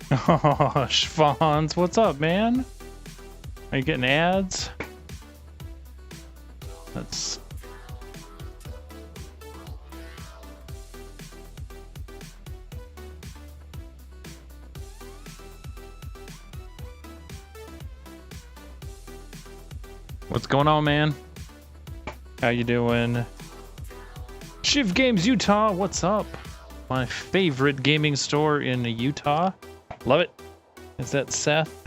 Oh, Schwanz, what's up, man? Are you getting ads? That's... What's going on, man? How you doing? Shiv Games Utah, what's up? My favorite gaming store in Utah. Love it. Is that Seth?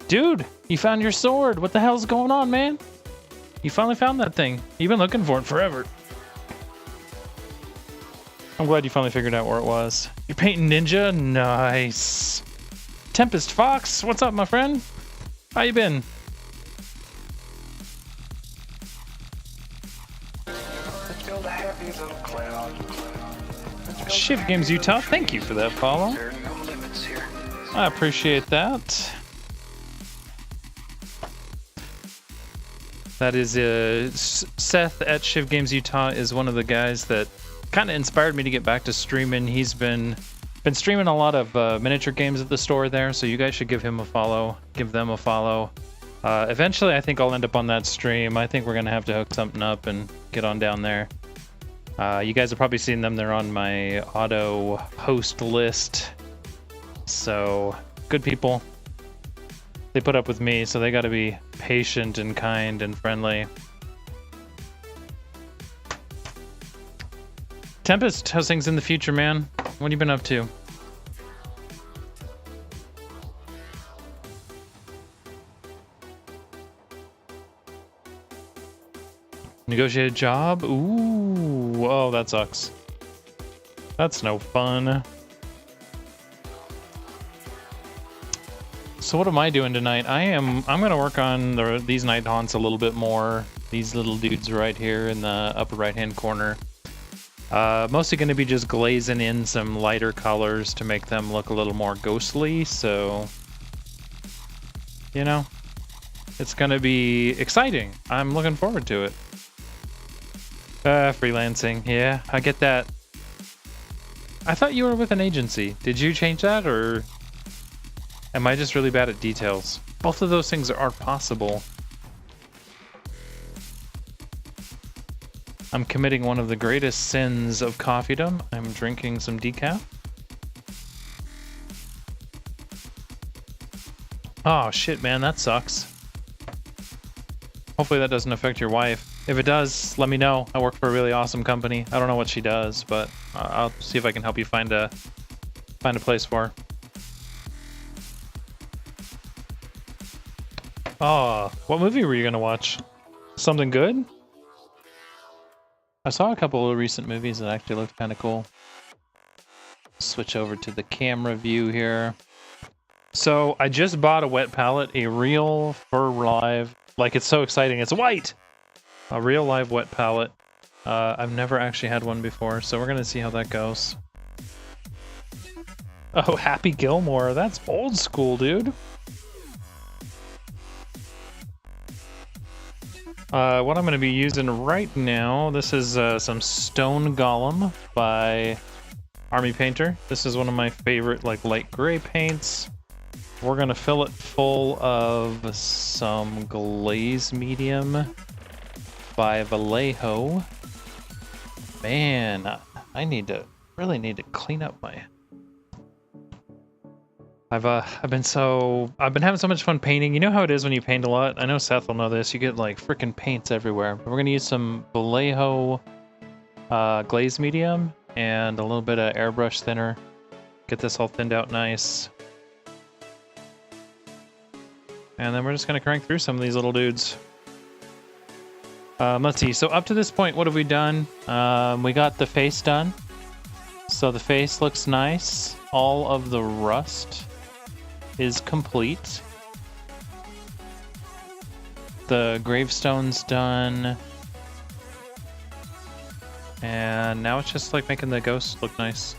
Dude, you found your sword. What the hell's going on, man? You finally found that thing. You've been looking for it forever. I'm glad you finally figured out where it was. You're painting ninja? Nice. Tempest Fox, what's up, my friend? How you been? Shiv Games Utah, thank you for that follow. I appreciate that. That is Seth at Shiv Games Utah is one of the guys that kind of inspired me to get back to streaming. He's been streaming a lot of miniature games at the store there, so you guys should give him a follow, give them a follow. Eventually, I think I'll end up on that stream. I think we're gonna have to hook something up and get on down there. You guys have probably seen them. They're on my auto host list. So, good people. They put up with me, so they gotta be patient and kind and friendly. Tempest, how's things in the future, man? What have you been up to? Negotiate a job? Ooh, oh, that sucks. That's no fun. So what am I doing tonight? I'm gonna work on these night haunts a little bit more. These little dudes right here in the upper right hand corner. Mostly gonna be just glazing in some lighter colors to make them look a little more ghostly, so you know, it's gonna be exciting. I'm looking forward to it. Freelancing, yeah, I get that. I thought you were with an agency. Did you change that, or am I just really bad at details? Both of those things are possible. I'm committing one of the greatest sins of coffeedom. I'm drinking some decaf. Oh shit, man, that sucks. Hopefully that doesn't affect your wife. If it does, let me know. I work for a really awesome company. I don't know what she does, but I'll see if I can help you find a place for her. Oh, what movie were you gonna watch? Something good? I saw a couple of recent movies that actually looked kind of cool. Switch over to the camera view here. So I just bought a wet palette, a real Fur Live. Like, it's so exciting. It's white! A real live wet palette. I've never actually had one before, so we're gonna see how that goes. Oh, Happy Gilmore. That's old school, dude. What I'm going to be using right now, this is some Stone Golem by Army Painter. This is one of my favorite like light gray paints. We're going to fill it full of some Glaze Medium by Vallejo. Man, I really need to clean up my... I've been having so much fun painting. You know how it is when you paint a lot? I know Seth will know this. You get like freaking paints everywhere. But we're gonna use some Vallejo glaze medium and a little bit of airbrush thinner. Get this all thinned out nice. And then we're just gonna crank through some of these little dudes. Let's see. So up to this point, what have we done? We got the face done. So the face looks nice. All of the rust is complete. The gravestone's done. And now it's just like making the ghost look nice.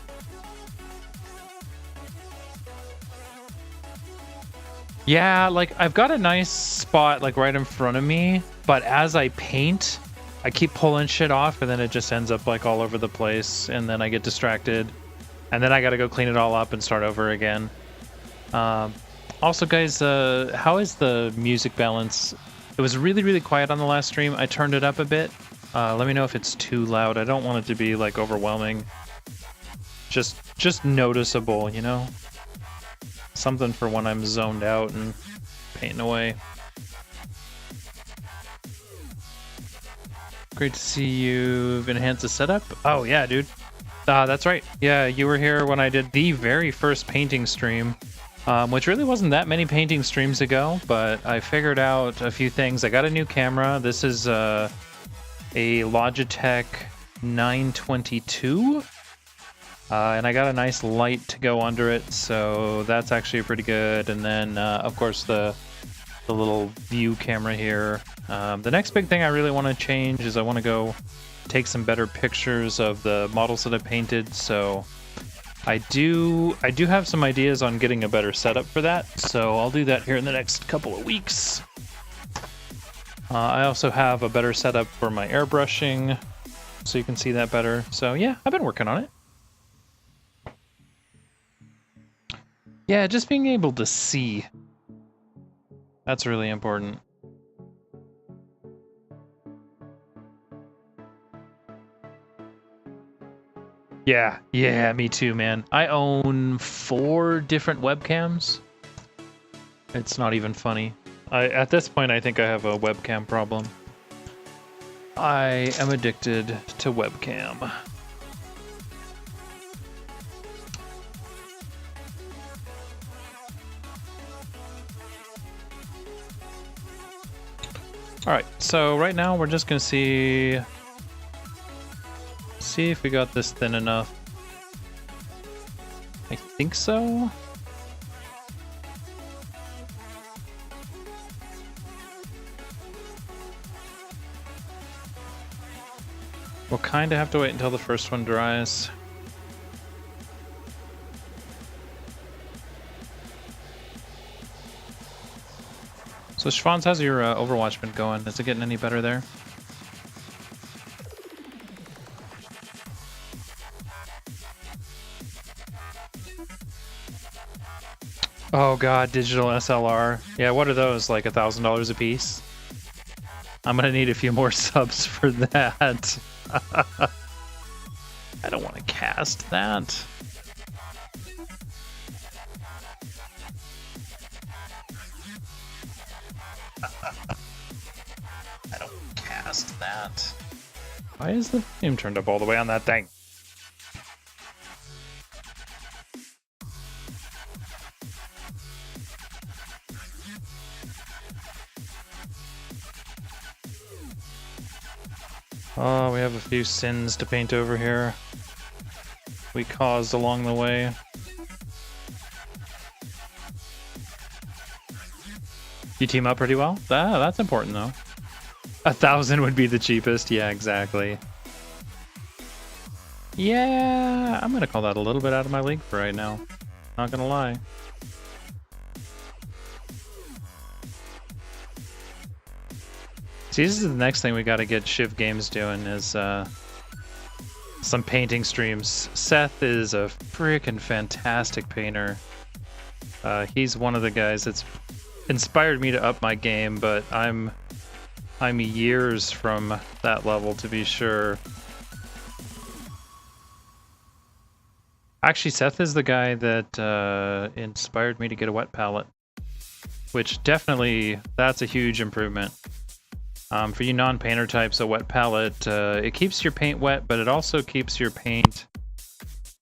Yeah, like I've got a nice spot like right in front of me, but as I paint, I keep pulling shit off and then it just ends up like all over the place and then I get distracted. And then I gotta go clean it all up and start over again. Also, guys, how is the music balance? It was really, really quiet on the last stream. I turned it up a bit. Let me know if it's too loud. I don't want it to be, like, overwhelming. Just noticeable, you know? Something for when I'm zoned out and painting away. Great to see you've enhanced the setup. Oh, yeah, dude. That's right. Yeah, you were here when I did the very first painting stream, which really wasn't that many painting streams ago, but I figured out a few things. I got a new camera. This is a Logitech 922. And I got a nice light to go under it, so that's actually pretty good. And then, of course, the little view camera here. The next big thing I really want to change is I want to go take some better pictures of the models that I painted. So I do have some ideas on getting a better setup for that. So I'll do that here in the next couple of weeks. I also have a better setup for my airbrushing, so you can see that better. So yeah, I've been working on it. Yeah, just being able to see. That's really important. Yeah, me too, man. I own 4 different webcams. It's not even funny. At this point, I think I have a webcam problem. I am addicted to webcam. Alright, so right now we're just gonna see if we got this thin enough. I think so. We'll kind of have to wait until the first one dries. So Schwanz, how's your Overwatch been going? Is it getting any better there? Oh god, digital SLR. Yeah, what are those? Like $1,000 a piece? I'm gonna need a few more subs for that. I don't want to cast that. I don't cast that. Why is the volume turned up all the way on that thing? Oh, we have a few sins to paint over here. We caused along the way. You team up pretty well? That's important though. 1,000 would be the cheapest. Yeah, exactly. Yeah, I'm gonna call that a little bit out of my league for right now. Not gonna lie. See, this is the next thing we gotta get Shiv Games doing is some painting streams. Seth is a freaking fantastic painter. He's one of the guys that's inspired me to up my game, but I'm years from that level to be sure. Actually, Seth is the guy that inspired me to get a wet palette, which definitely, that's a huge improvement. For you non-painter types, a wet palette, it keeps your paint wet, but it also keeps your paint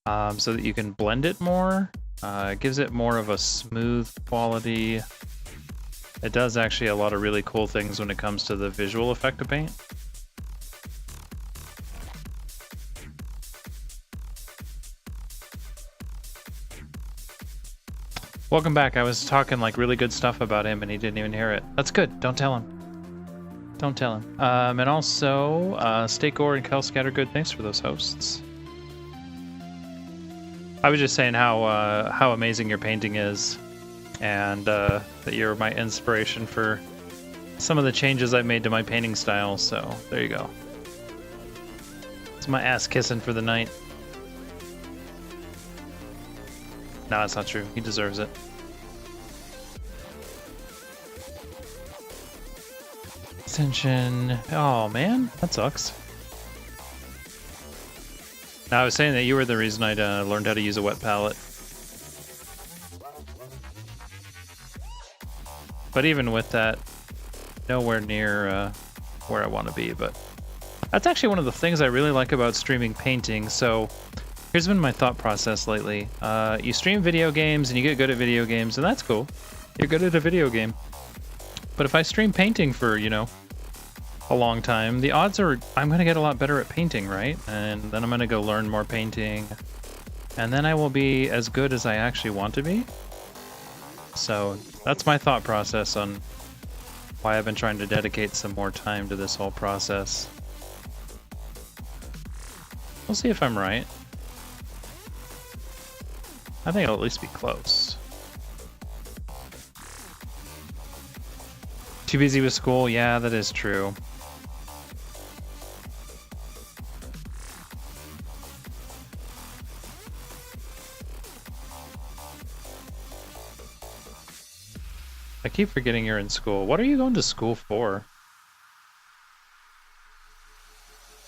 so that you can blend it more. It gives it more of a smooth quality. It does actually a lot of really cool things when it comes to the visual effect of paint. Welcome back. I was talking like really good stuff about him and he didn't even hear it. That's good. Don't tell him. Don't tell him. And also, Steakor and Kelskad good. Thanks for those hosts. I was just saying how amazing your painting is, and that you're my inspiration for some of the changes I've made to my painting style. So there you go. It's my ass kissing for the night. No, that's not true. He deserves it. Extension. Oh, man. That sucks. Now, I was saying that you were the reason I learned how to use a wet palette. But even with that, nowhere near where I want to be. But that's actually one of the things I really like about streaming painting. So here's been my thought process lately. You stream video games and you get good at video games, and that's cool. You're good at a video game. But if I stream painting for, you know, a long time, the odds are I'm going to get a lot better at painting, right? And then I'm going to go learn more painting. And then I will be as good as I actually want to be. So that's my thought process on why I've been trying to dedicate some more time to this whole process. We'll see if I'm right. I think it'll at least be close. Too busy with school? Yeah, that is true. I keep forgetting you're in school. What are you going to school for?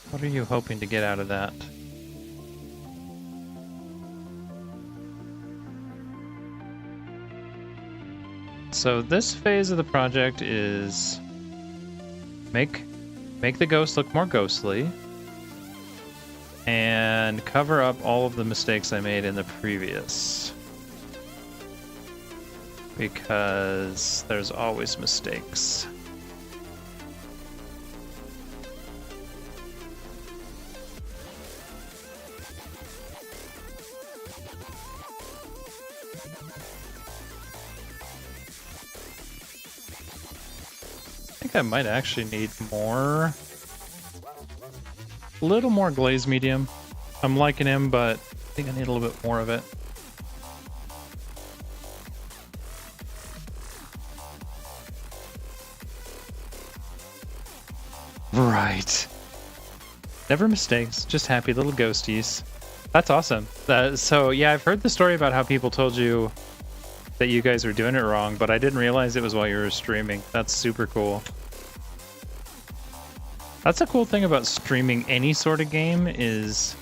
What are you hoping to get out of that? So this phase of the project is make the ghost look more ghostly and cover up all of the mistakes I made in the previous. Because there's always mistakes. I think I might actually need more, a little more glaze medium. I'm liking him, but I think I need a little bit more of it. Right. Never mistakes, just happy little ghosties. That's awesome. So yeah, I've heard the story about how people told you that you guys were doing it wrong, but I didn't realize it was while you were streaming. That's super cool. That's a cool thing about streaming any sort of game is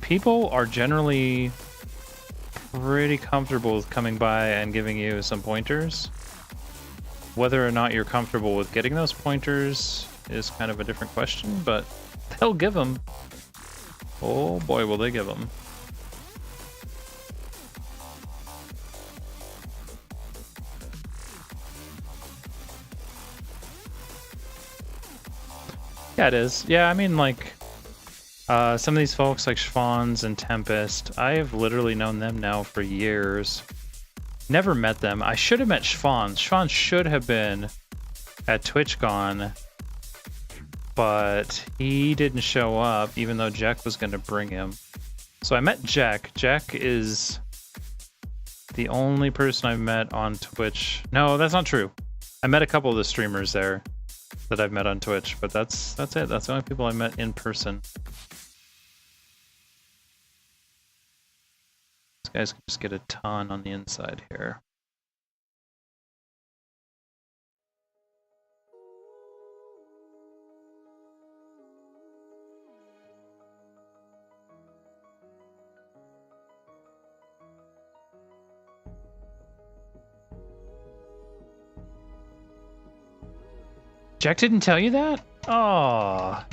people are generally pretty comfortable with coming by and giving you some pointers. Whether or not you're comfortable with getting those pointers is kind of a different question, but they'll give them. Oh boy, will they give them. Yeah, it is. Yeah, I mean, like, some of these folks, like Schwans and Tempest, I have literally known them now for years. Never met them. I should have met Schwans. Schwans should have been at TwitchCon, but he didn't show up, even though Jack was going to bring him. So I met Jack. Jack is the only person I've met on Twitch. No, that's not true. I met a couple of the streamers there that I've met on Twitch, but that's it. That's the only people I met in person. These guys can just get a ton on the inside here. Jack didn't tell you that? Oh.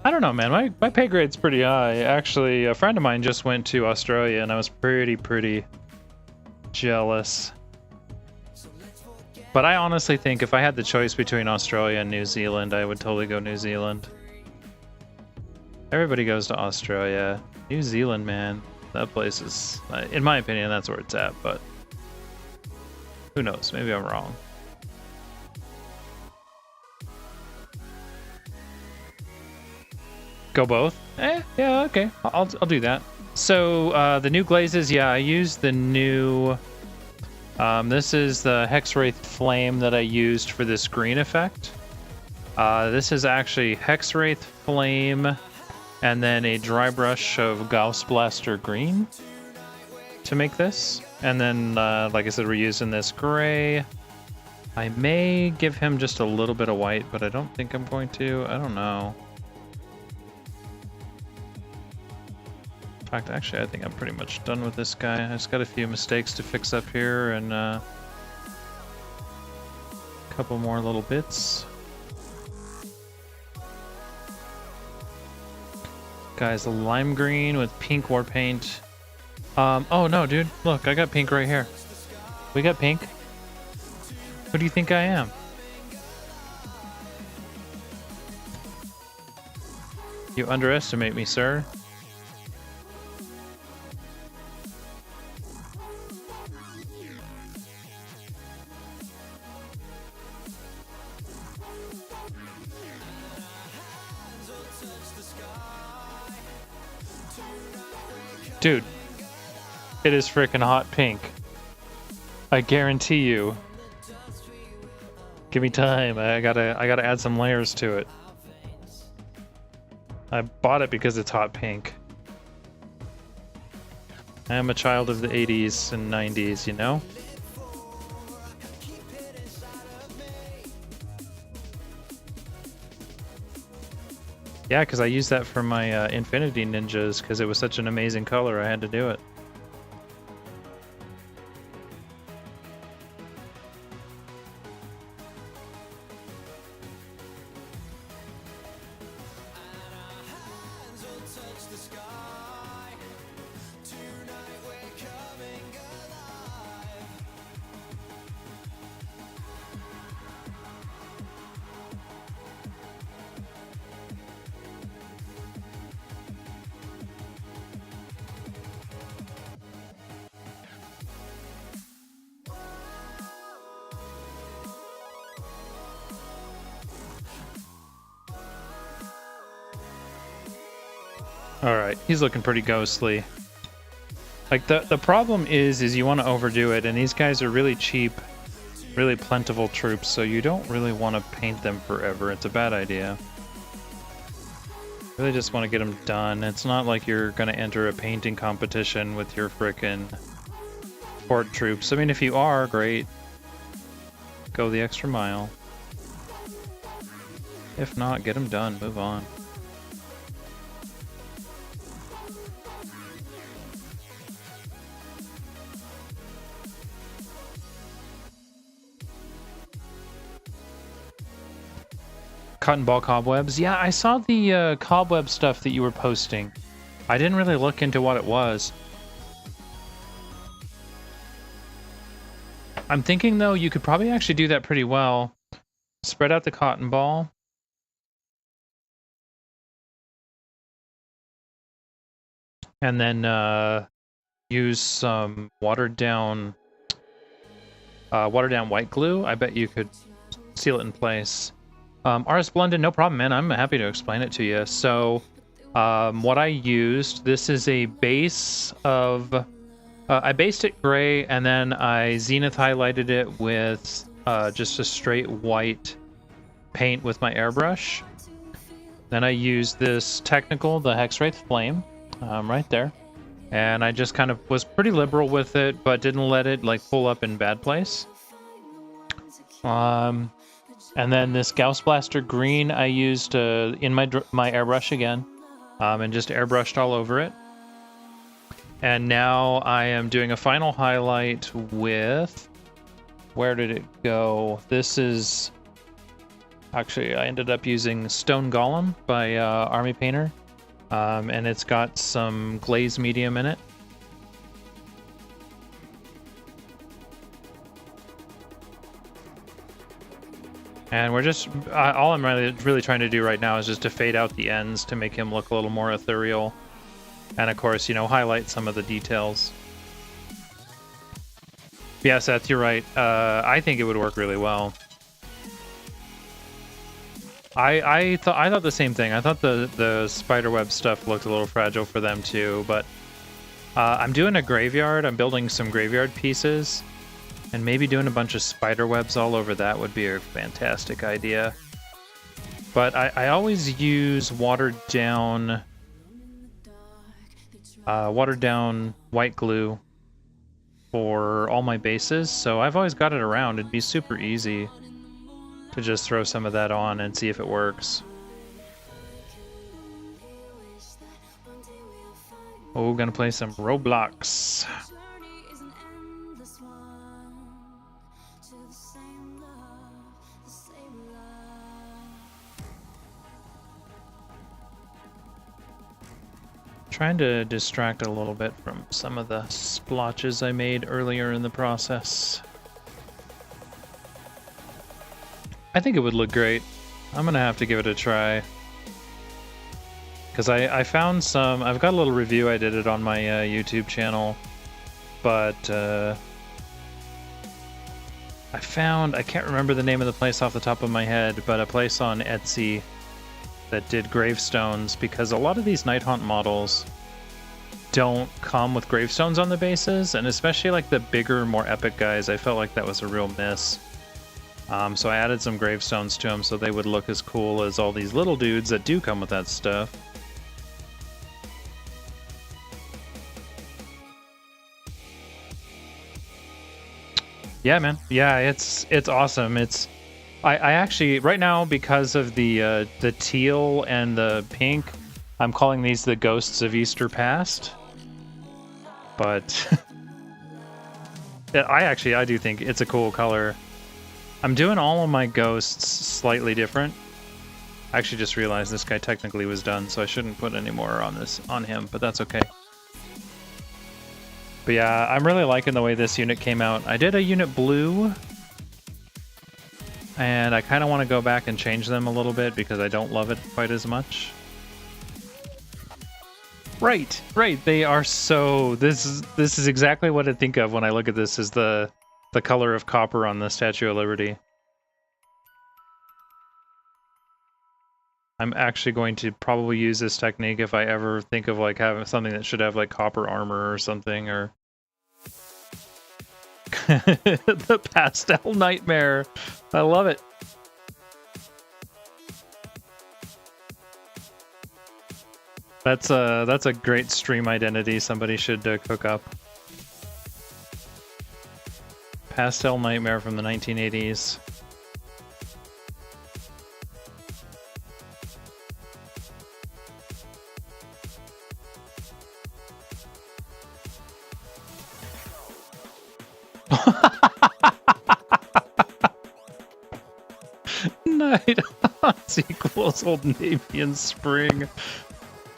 I don't know, man. My pay grade's pretty high. Actually, a friend of mine just went to Australia, and I was pretty jealous. But I honestly think if I had the choice between Australia and New Zealand, I would totally go New Zealand. Everybody goes to Australia. New Zealand, man. That place is, in my opinion, that's where it's at, but who knows? Maybe I'm wrong. Go both? Yeah, okay. I'll do that. So the new glazes, yeah, I used the new. This is the Hexwraith Flame that I used for this green effect. This is actually Hexwraith Flame, and then a dry brush of Gauss Blaster Green to make this. And then, like I said, we're using this gray. I may give him just a little bit of white, but I don't think I'm going to. I don't know. In fact, actually, I think I'm pretty much done with this guy. I just got a few mistakes to fix up here and a couple more little bits. Guy's a lime green with pink war paint. Oh no, dude. Look, I got pink right here. We got pink. Who do you think I am? You underestimate me, sir. Dude, it is freaking hot pink. I guarantee you. Give me time. I gotta add some layers to it. I bought it because it's hot pink. I am a child of the 80s and 90s, you know? Yeah, because I used that for my Infinity Ninjas because it was such an amazing color, I had to do it. Alright, he's looking pretty ghostly. Like, the problem is you want to overdo it, and these guys are really cheap, really plentiful troops, so you don't really want to paint them forever. It's a bad idea. Really just want to get them done. It's not like you're going to enter a painting competition with your frickin' horde troops. I mean, if you are, great. Go the extra mile. If not, get them done. Move on. Cotton ball cobwebs. Yeah, I saw the cobweb stuff that you were posting. I didn't really look into what it was. I'm thinking, though, you could probably actually do that pretty well. Spread out the cotton ball. And then use some watered down white glue. I bet you could seal it in place. RS Blended, no problem, man. I'm happy to explain it to you. So, what I used, this is a base of... I based it gray, and then I zenith highlighted it with just a straight white paint with my airbrush. Then I used this technical, the Hexwraith Flame, right there. And I just kind of was pretty liberal with it, but didn't let it like pull up in bad place. And then this Gauss Blaster Green I used in my airbrush again, and just airbrushed all over it. And now I am doing a final highlight with... Where did it go? This is... Actually, I ended up using Stone Golem by Army Painter. And it's got some glaze medium in it. And we're just... all I'm really trying to do right now is just to fade out the ends to make him look a little more ethereal. And of course, you know, highlight some of the details. Yeah, Seth, you're right. I think it would work really well. I thought the same thing. I thought the spiderweb stuff looked a little fragile for them too, but I'm doing a graveyard. I'm building some graveyard pieces, and maybe doing a bunch of spiderwebs all over that would be a fantastic idea. But I always use watered down white glue for all my bases, so I've always got it around. It'd be super easy to just throw some of that on and see if it works. Oh, gonna play some Roblox. Trying to distract a little bit from some of the splotches I made earlier in the process. I think it would look great. I'm gonna have to give it a try. Because I found some, I've got a little review, I did it on my YouTube channel, but I can't remember the name of the place off the top of my head, but a place on Etsy that did gravestones, because a lot of these Nighthaunt models don't come with gravestones on the bases, and especially like the bigger, more epic guys, I felt like that was a real miss. So I added some gravestones to them so they would look as cool as all these little dudes that do come with that stuff. Yeah, man. Yeah, it's awesome. I actually right now, because of the teal and the pink, I'm calling these the Ghosts of Easter Past. But I do think it's a cool color. I'm doing all of my ghosts slightly different. I actually just realized this guy technically was done, so I shouldn't put any more on him, but that's okay. But yeah, I'm really liking the way this unit came out. I did a unit blue, and I kind of want to go back and change them a little bit because I don't love it quite as much. Right. They are so... This is exactly what I think of when I look at this, is the color of copper on the Statue of Liberty. I'm actually going to probably use this technique if I ever think of like having something that should have like copper armor or something, or the pastel nightmare. I love it. That's a great stream identity somebody should cook up. Pastel nightmare from the 1980s. Nighthaunt equals Old Navy in spring.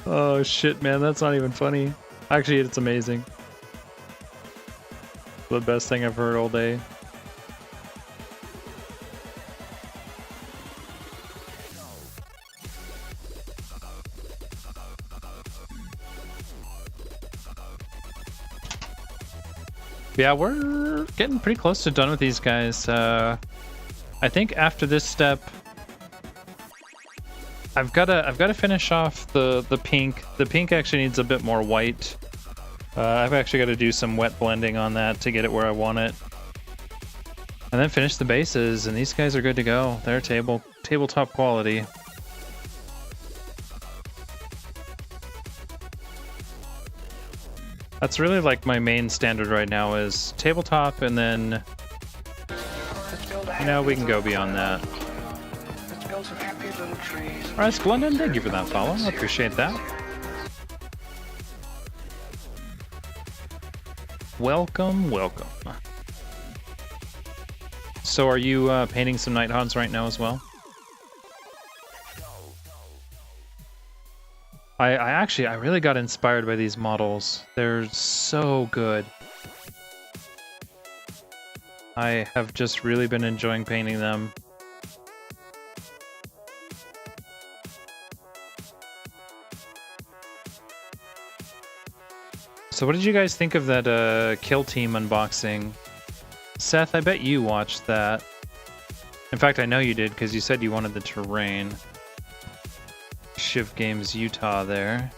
Oh shit, man, that's not even funny. Actually, it's amazing. The best thing I've heard all day. Yeah, we're getting pretty close to done with these guys. I think after this step, I've gotta finish off the pink. The pink actually needs a bit more white. I've actually got to do some wet blending on that to get it where I want it, and then finish the bases. And these guys are good to go. They're tabletop quality. That's really like my main standard right now is tabletop, and then we can go beyond that. Alright, Splendid, thank you for that follow. I appreciate that. Welcome. So are you painting some Nighthaunts right now as well? I really got inspired by these models. They're so good. I have just really been enjoying painting them. So what did you guys think of that Kill Team unboxing? Seth, I bet you watched that. In fact, I know you did because you said you wanted the terrain. Shiv Games Utah there.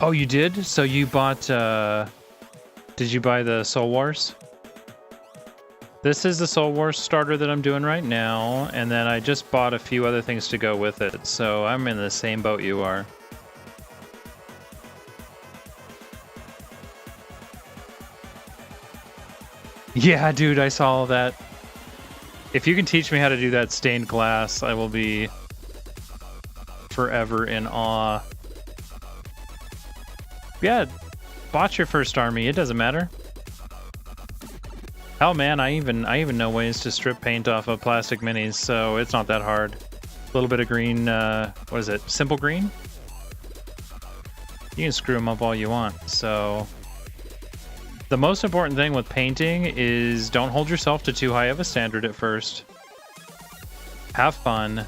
Oh, you did? So you bought, did you buy the Soul Wars? This is the Soul Wars starter that I'm doing right now, and then I just bought a few other things to go with it, so I'm in the same boat you are. Yeah, dude, I saw all that. If you can teach me how to do that stained glass, I will be forever in awe. Yeah, bought your first army, it doesn't matter. Hell, man, I even know ways to strip paint off of plastic minis, so it's not that hard. A little bit of green, what is it, simple green? You can screw them up all you want, so... The most important thing with painting is don't hold yourself to too high of a standard at first. Have fun.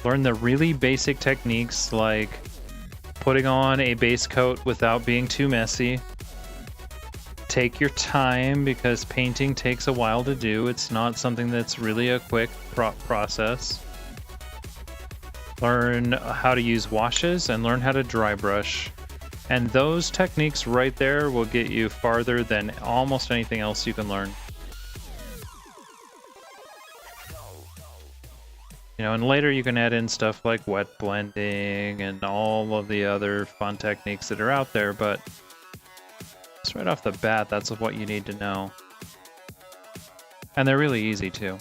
Learn the really basic techniques like putting on a base coat without being too messy. Take your time because painting takes a while to do. It's not something that's really a quick process. Learn how to use washes and learn how to dry brush. And those techniques right there will get you farther than almost anything else you can learn. You know, and later you can add in stuff like wet blending and all of the other fun techniques that are out there, but just right off the bat, that's what you need to know. And they're really easy too.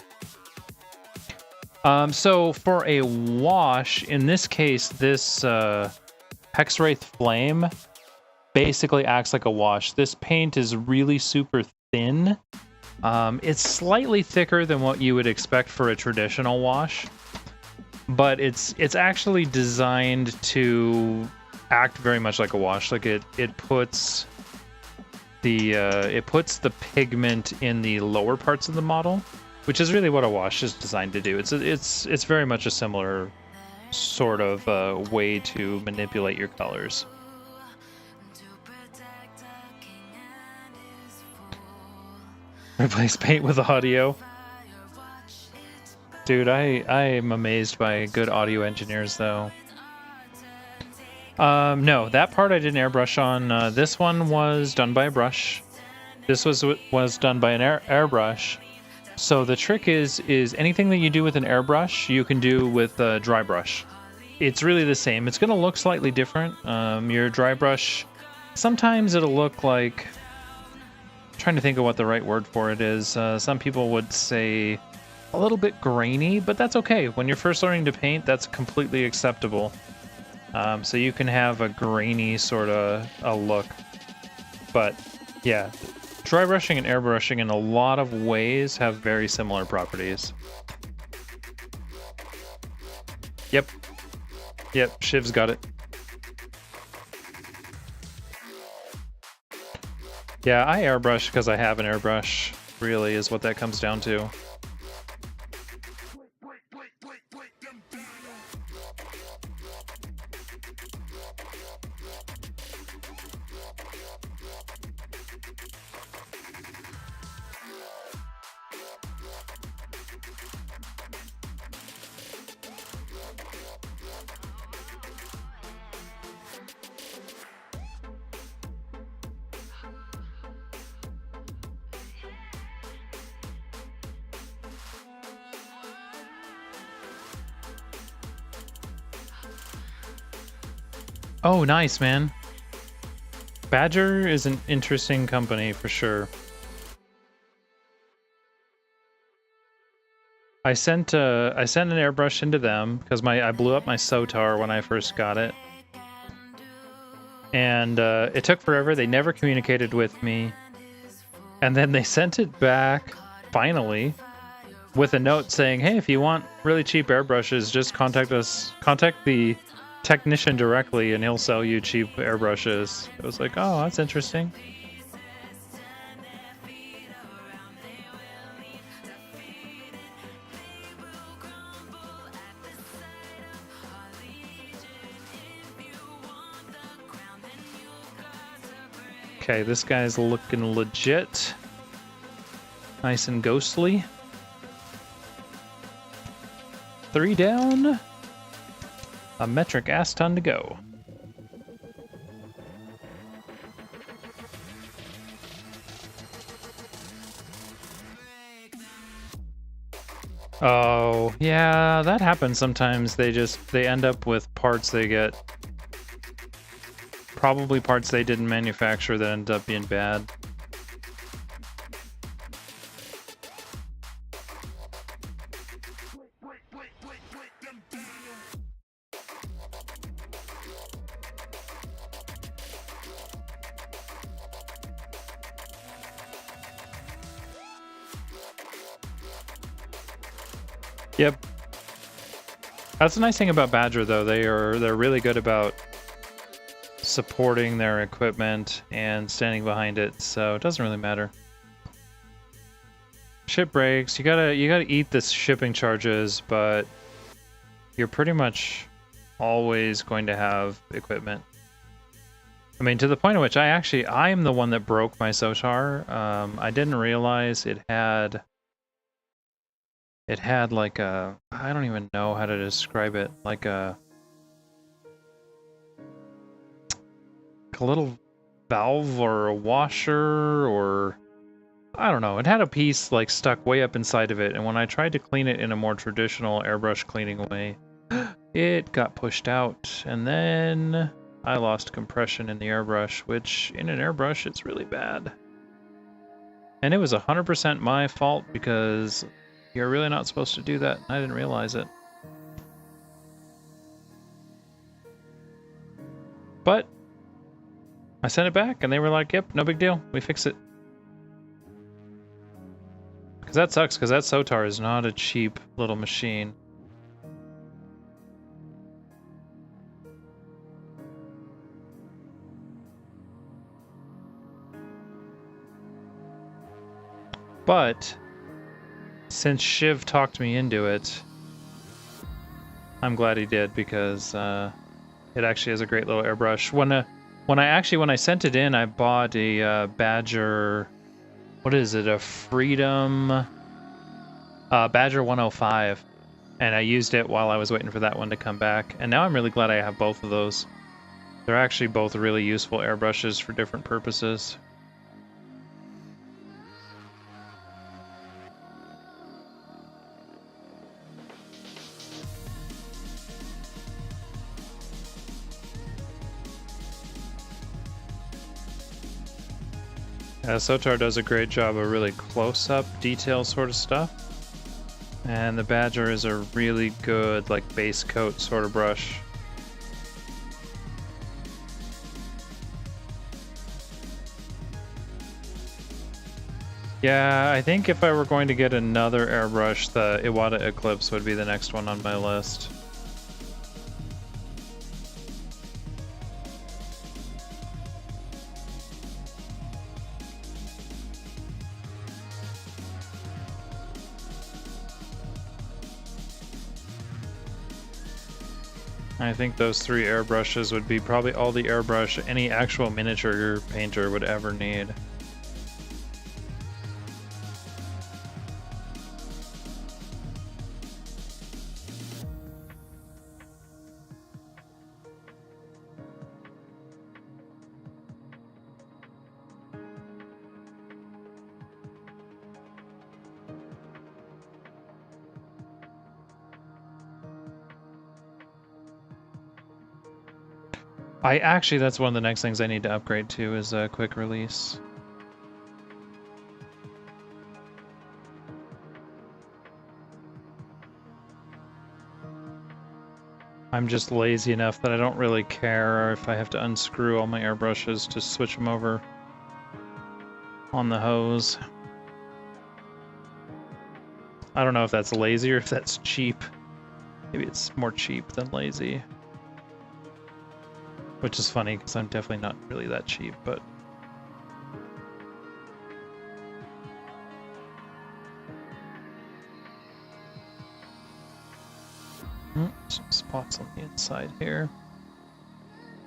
So for a wash, in this case, this Hexwraith Flame basically acts like a wash. This paint is really super thin. It's slightly thicker than what you would expect for a traditional wash, but it's actually designed to act very much like a wash. Like it puts the pigment in the lower parts of the model, which is really what a wash is designed to do. It's very much a similar sort of way to manipulate your colors. Replace paint with audio. Dude, I am amazed by good audio engineers though. No, that part I didn't airbrush on. This one was done by a brush. This was done by an airbrush. So the trick is anything that you do with an airbrush, you can do with a dry brush. It's really the same. It's going to look slightly different. Your dry brush, sometimes it'll look like... I'm trying to think of what the right word for it is. Some people would say a little bit grainy, but that's okay. When you're first learning to paint, that's completely acceptable. So you can have a grainy sort of a look. But yeah, dry brushing and airbrushing in a lot of ways have very similar properties. Yep, Shiv's got it. Yeah, I airbrush because I have an airbrush, really, is what that comes down to. Oh, nice, man. Badger is an interesting company for sure. I sent an airbrush into them because I blew up my Sotar when I first got it, and it took forever. They never communicated with me, and then they sent it back finally with a note saying, "Hey, if you want really cheap airbrushes, just contact us. Contact the technician directly and he'll sell you cheap airbrushes." I was like, oh, that's interesting. Okay, this guy's looking legit. Nice and ghostly. 3 down. A metric ass ton to go. Oh, yeah, that happens sometimes. They end up with parts they get, probably parts they didn't manufacture that end up being bad. Yep. That's the nice thing about Badger, though. They're really good about supporting their equipment and standing behind it, so it doesn't really matter. Ship breaks. You gotta eat the shipping charges, but you're pretty much always going to have equipment. I mean, to the point at which I'm the one that broke my Sotar. I didn't realize it had like I don't even know how to describe it, like a little valve or a washer, or I don't know. It had a piece like stuck way up inside of it, and when I tried to clean it in a more traditional airbrush cleaning way, it got pushed out, and then I lost compression in the airbrush, which in an airbrush it's really bad. And it was 100% my fault because you're really not supposed to do that. I didn't realize it. But I sent it back and they were like, yep, no big deal. We fix it. Because that sucks, because that Sotar is not a cheap little machine. But since Shiv talked me into it, I'm glad he did, because it actually is a great little airbrush. When I sent it in, I bought a Badger. What is it? A Freedom Badger 105, and I used it while I was waiting for that one to come back. And now I'm really glad I have both of those. They're actually both really useful airbrushes for different purposes. Sotar does a great job of really close-up detail sort of stuff. And the Badger is a really good, like, base coat sort of brush. Yeah, I think if I were going to get another airbrush, the Iwata Eclipse would be the next one on my list. I think those three airbrushes would be probably all the airbrush any actual miniature painter would ever need. That's one of the next things I need to upgrade to is a quick release. I'm just lazy enough that I don't really care if I have to unscrew all my airbrushes to switch them over on the hose. I don't know if that's lazy or if that's cheap. Maybe it's more cheap than lazy. Which is funny, because I'm definitely not really that cheap, but... some spots on the inside here.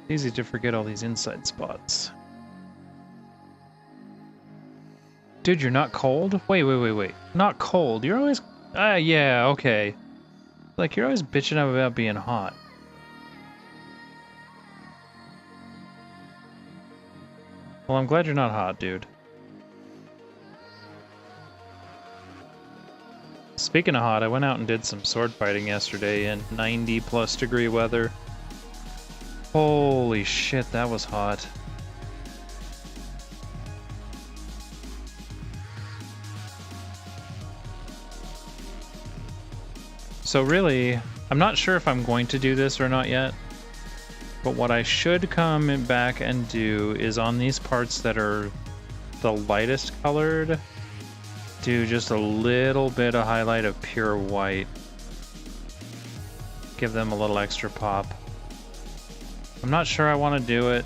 Easy to forget all these inside spots. Dude, you're not cold? Wait. Not cold. You're always... yeah, okay. Like, you're always bitching about being hot. Well, I'm glad you're not hot, dude. Speaking of hot, I went out and did some sword fighting yesterday in 90+ degree weather. Holy shit, that was hot. So really, I'm not sure if I'm going to do this or not yet, but what I should come back and do is on these parts that are the lightest colored, do just a little bit of highlight of pure white. Give them a little extra pop. I'm not sure I want to do it.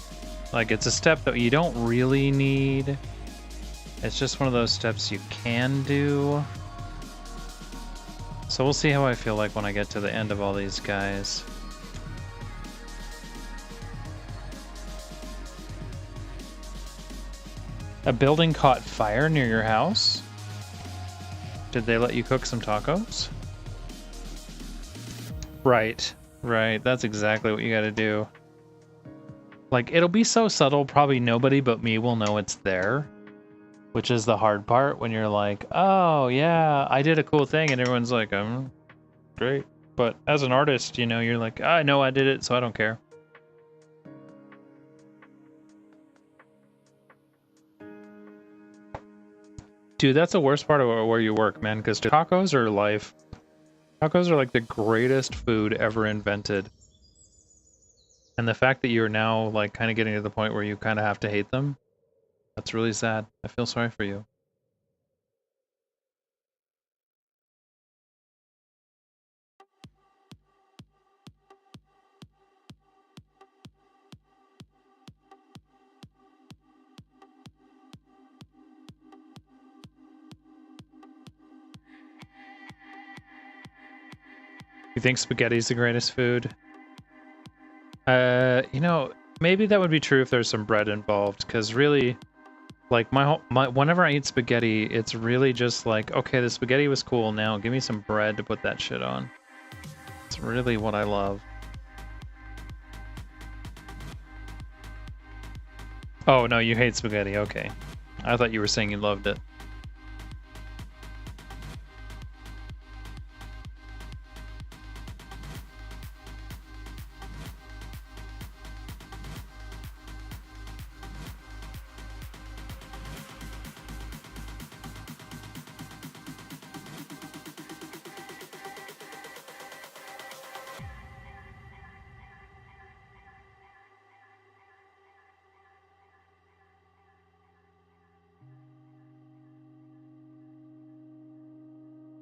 Like, it's a step that you don't really need. It's just one of those steps you can do. So we'll see how I feel like when I get to the end of all these guys. A building caught fire near your house? Did they let you cook some tacos? Right, right. That's exactly what you gotta do. Like, it'll be so subtle, probably nobody but me will know it's there. Which is the hard part when you're like, oh yeah, I did a cool thing, and everyone's like, great. But as an artist, you know, you're like, I know I did it, so I don't care. Dude, that's the worst part of where you work, man, because tacos are life. Tacos are like the greatest food ever invented. And the fact that you're now like kind of getting to the point where you kind of have to hate them, that's really sad. I feel sorry for you. You think spaghetti's the greatest food? You know, maybe that would be true if there's some bread involved, because really, like, whenever I eat spaghetti, it's really just like, okay, the spaghetti was cool, now give me some bread to put that shit on. It's really what I love. Oh, no, you hate spaghetti, okay. I thought you were saying you loved it.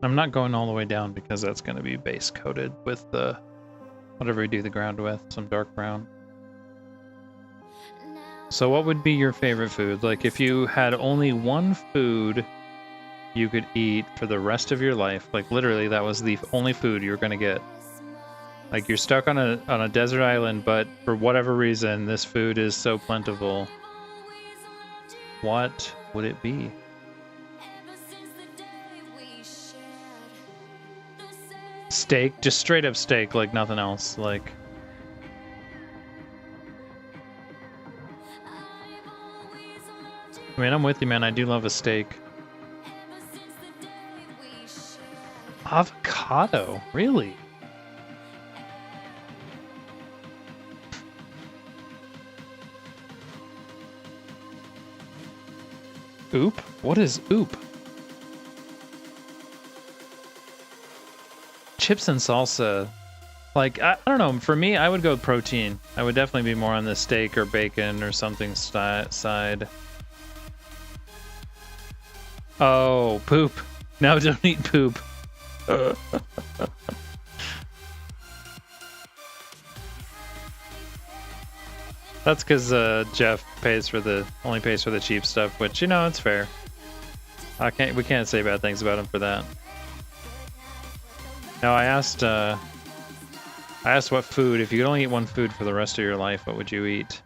I'm not going all the way down because that's going to be base coated with the whatever we do the ground with, some dark brown. So what would be your favorite food? Like, if you had only one food you could eat for the rest of your life, like literally that was the only food you were going to get. Like, you're stuck on a desert island, but for whatever reason this food is so plentiful. What would it be? Steak, just straight up steak, like nothing else. Like, I mean, I'm with you, man. I do love a steak. Avocado, really? Oop? What is oop? Chips and salsa, like, I don't know, for me, I would go with protein. I would definitely be more on the steak or bacon or something side. Oh, poop. No, don't eat poop. That's because Jeff only pays for the cheap stuff, which, you know, it's fair. We can't say bad things about him for that. Now, I asked what food, if you could only eat one food for the rest of your life, what would you eat?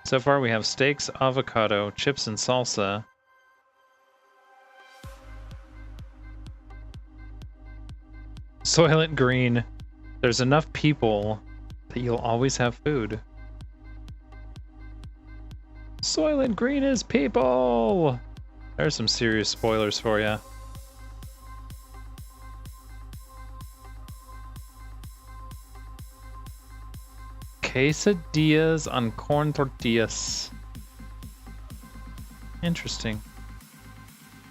So far we have steaks, avocado, chips and salsa. Soylent Green. There's enough people that you'll always have food. Soylent Green is people! There's some serious spoilers for you. quesadillas on corn tortillas. Interesting.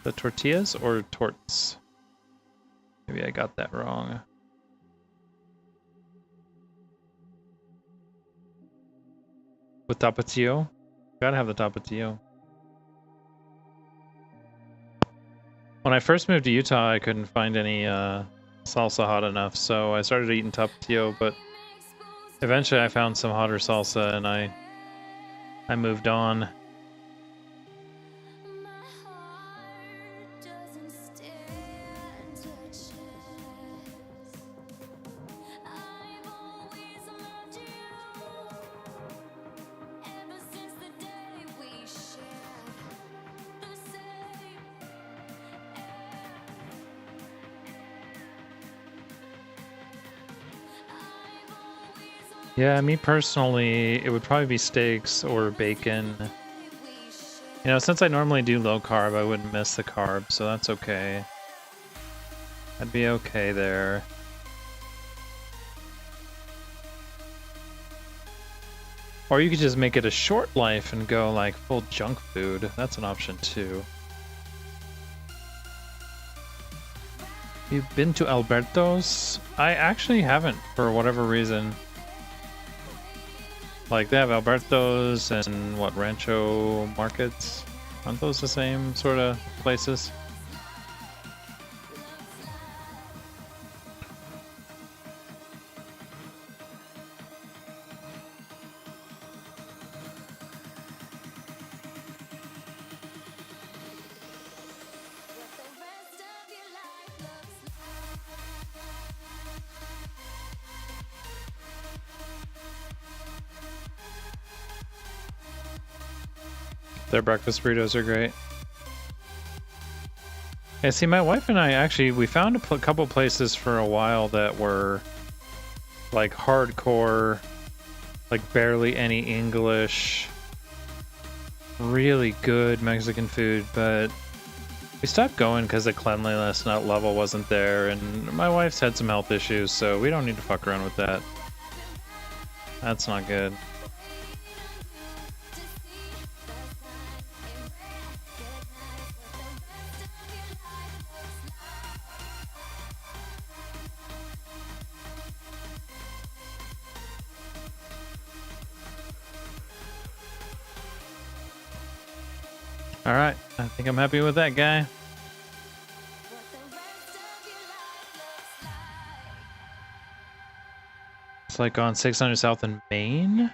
The tortillas or torts? Maybe I got that wrong. With tapatio? Gotta have the tapatio. When I first moved to Utah, I couldn't find any salsa hot enough, so I started eating tapatio, but eventually I found some hotter salsa and I moved on. Yeah, me personally, it would probably be steaks or bacon. You know, since I normally do low carb, I wouldn't miss the carb, so that's okay. I'd be okay there. Or you could just make it a short life and go like full junk food. That's an option too. You've been to Alberto's? I actually haven't, for whatever reason. Like, they have Alberto's and, what, Rancho Markets? Aren't those the same sort of places? Their breakfast burritos are great. Yeah, see, my wife and I actually, we found a couple places for a while that were like hardcore, like barely any English, really good Mexican food, but we stopped going because the cleanliness level wasn't there, and my wife's had some health issues, so we don't need to fuck around with that. That's not good. Alright, I think I'm happy with that guy. It's like on 600 South in Maine?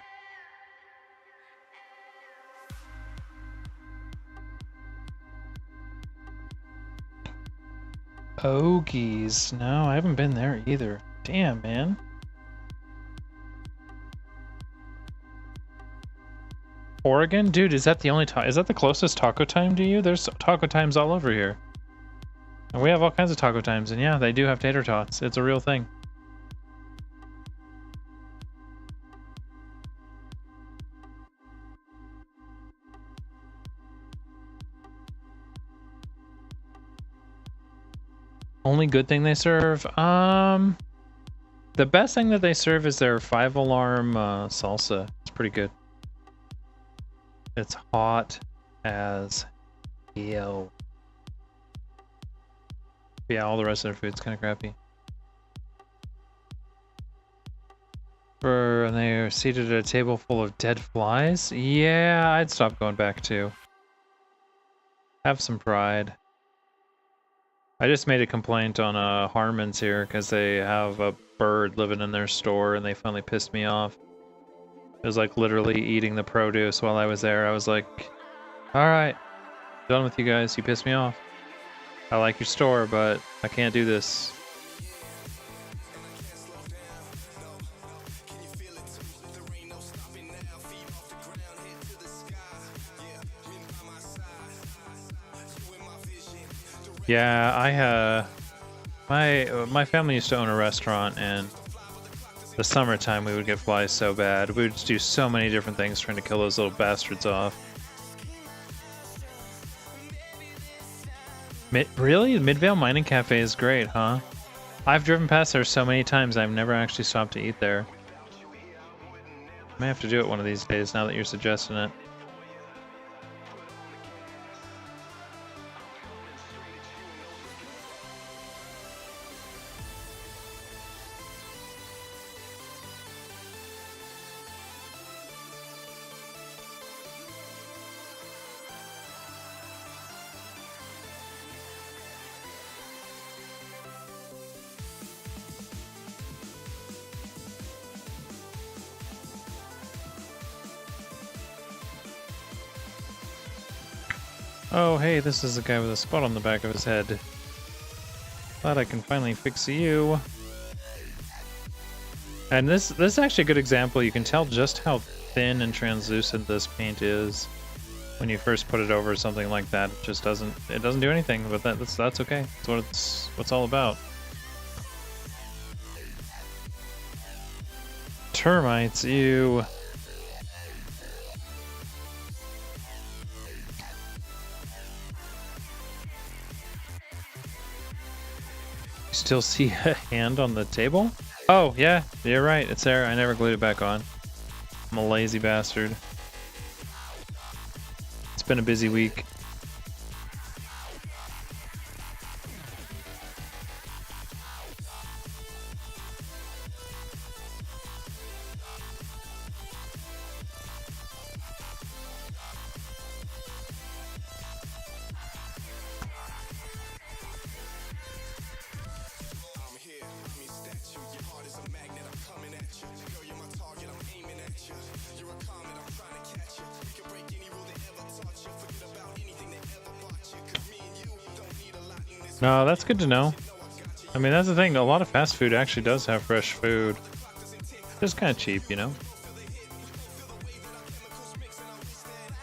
Ogie's. No, I haven't been there either. Damn, man. Oregon? Dude, is that the only is that the closest Taco Time to you? There's Taco Times all over here. And we have all kinds of Taco Times, and yeah, they do have tater tots. It's a real thing. Only good thing they serve? The best thing that they serve is their 5-alarm salsa. It's pretty good. It's hot as hell. Yeah, all the rest of their food's kind of crappy. And they're seated at a table full of dead flies? Yeah, I'd stop going back too. Have some pride. I just made a complaint on Harmon's here because they have a bird living in their store and they finally pissed me off. It was like literally eating the produce while I was there. I was like, alright, done with you guys. You pissed me off. I like your store, but I can't do this. Yeah, my family used to own a restaurant, and the summertime we would get flies so bad. We would just do so many different things trying to kill those little bastards off. Really? Midvale Mining Cafe is great, huh? I've driven past there so many times, I've never actually stopped to eat there. I may have to do it one of these days now that you're suggesting it. Oh, hey, this is the guy with a spot on the back of his head. Glad I can finally fix you. And this is actually a good example. You can tell just how thin and translucent this paint is when you first put it over something like that. It just doesn't do anything, but that's okay. That's what it's all about. Termites, ew. Still see a hand on the table? Oh, yeah, you're right. It's there. I never glued it back on. I'm a lazy bastard. It's been a busy week. No, that's good to know. I mean, that's the thing. A lot of fast food actually does have fresh food. Just kind of cheap, you know?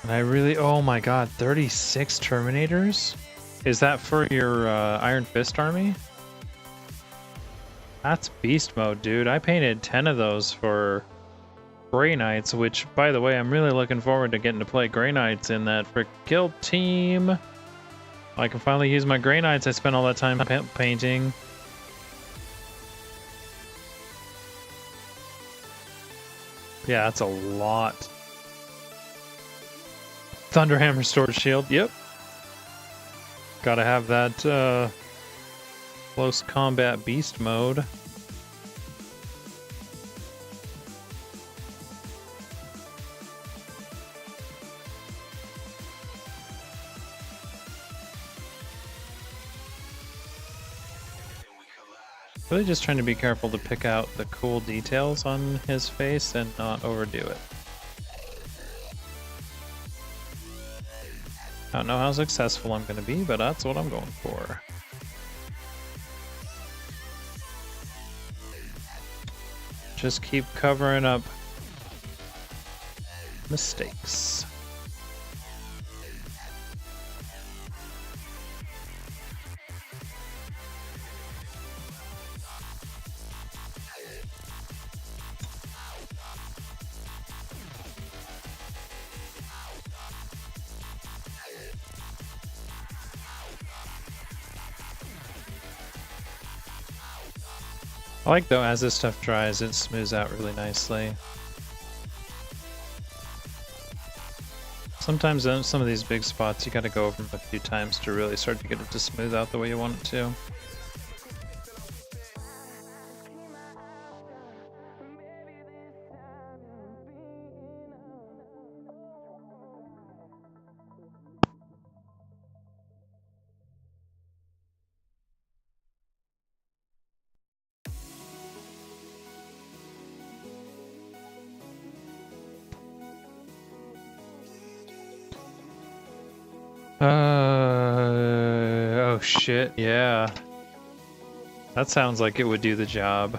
And I really... Oh my god, 36 Terminators? Is that for your Iron Fist army? That's beast mode, dude. I painted 10 of those for Grey Knights, which, by the way, I'm really looking forward to getting to play Grey Knights in that Frick Guild team. I can finally use my Grey Knights I spent all that time painting. Yeah, that's a lot. Thunderhammer Sword Shield, yep. Gotta have that close combat beast mode. Really just trying to be careful to pick out the cool details on his face and not overdo it. I don't know how successful I'm going to be, but that's what I'm going for. Just keep covering up mistakes. I like though, as this stuff dries, it smooths out really nicely. Sometimes on some of these big spots, you gotta go over them a few times to really start to get it to smooth out the way you want it to. Oh shit, yeah. That sounds like it would do the job.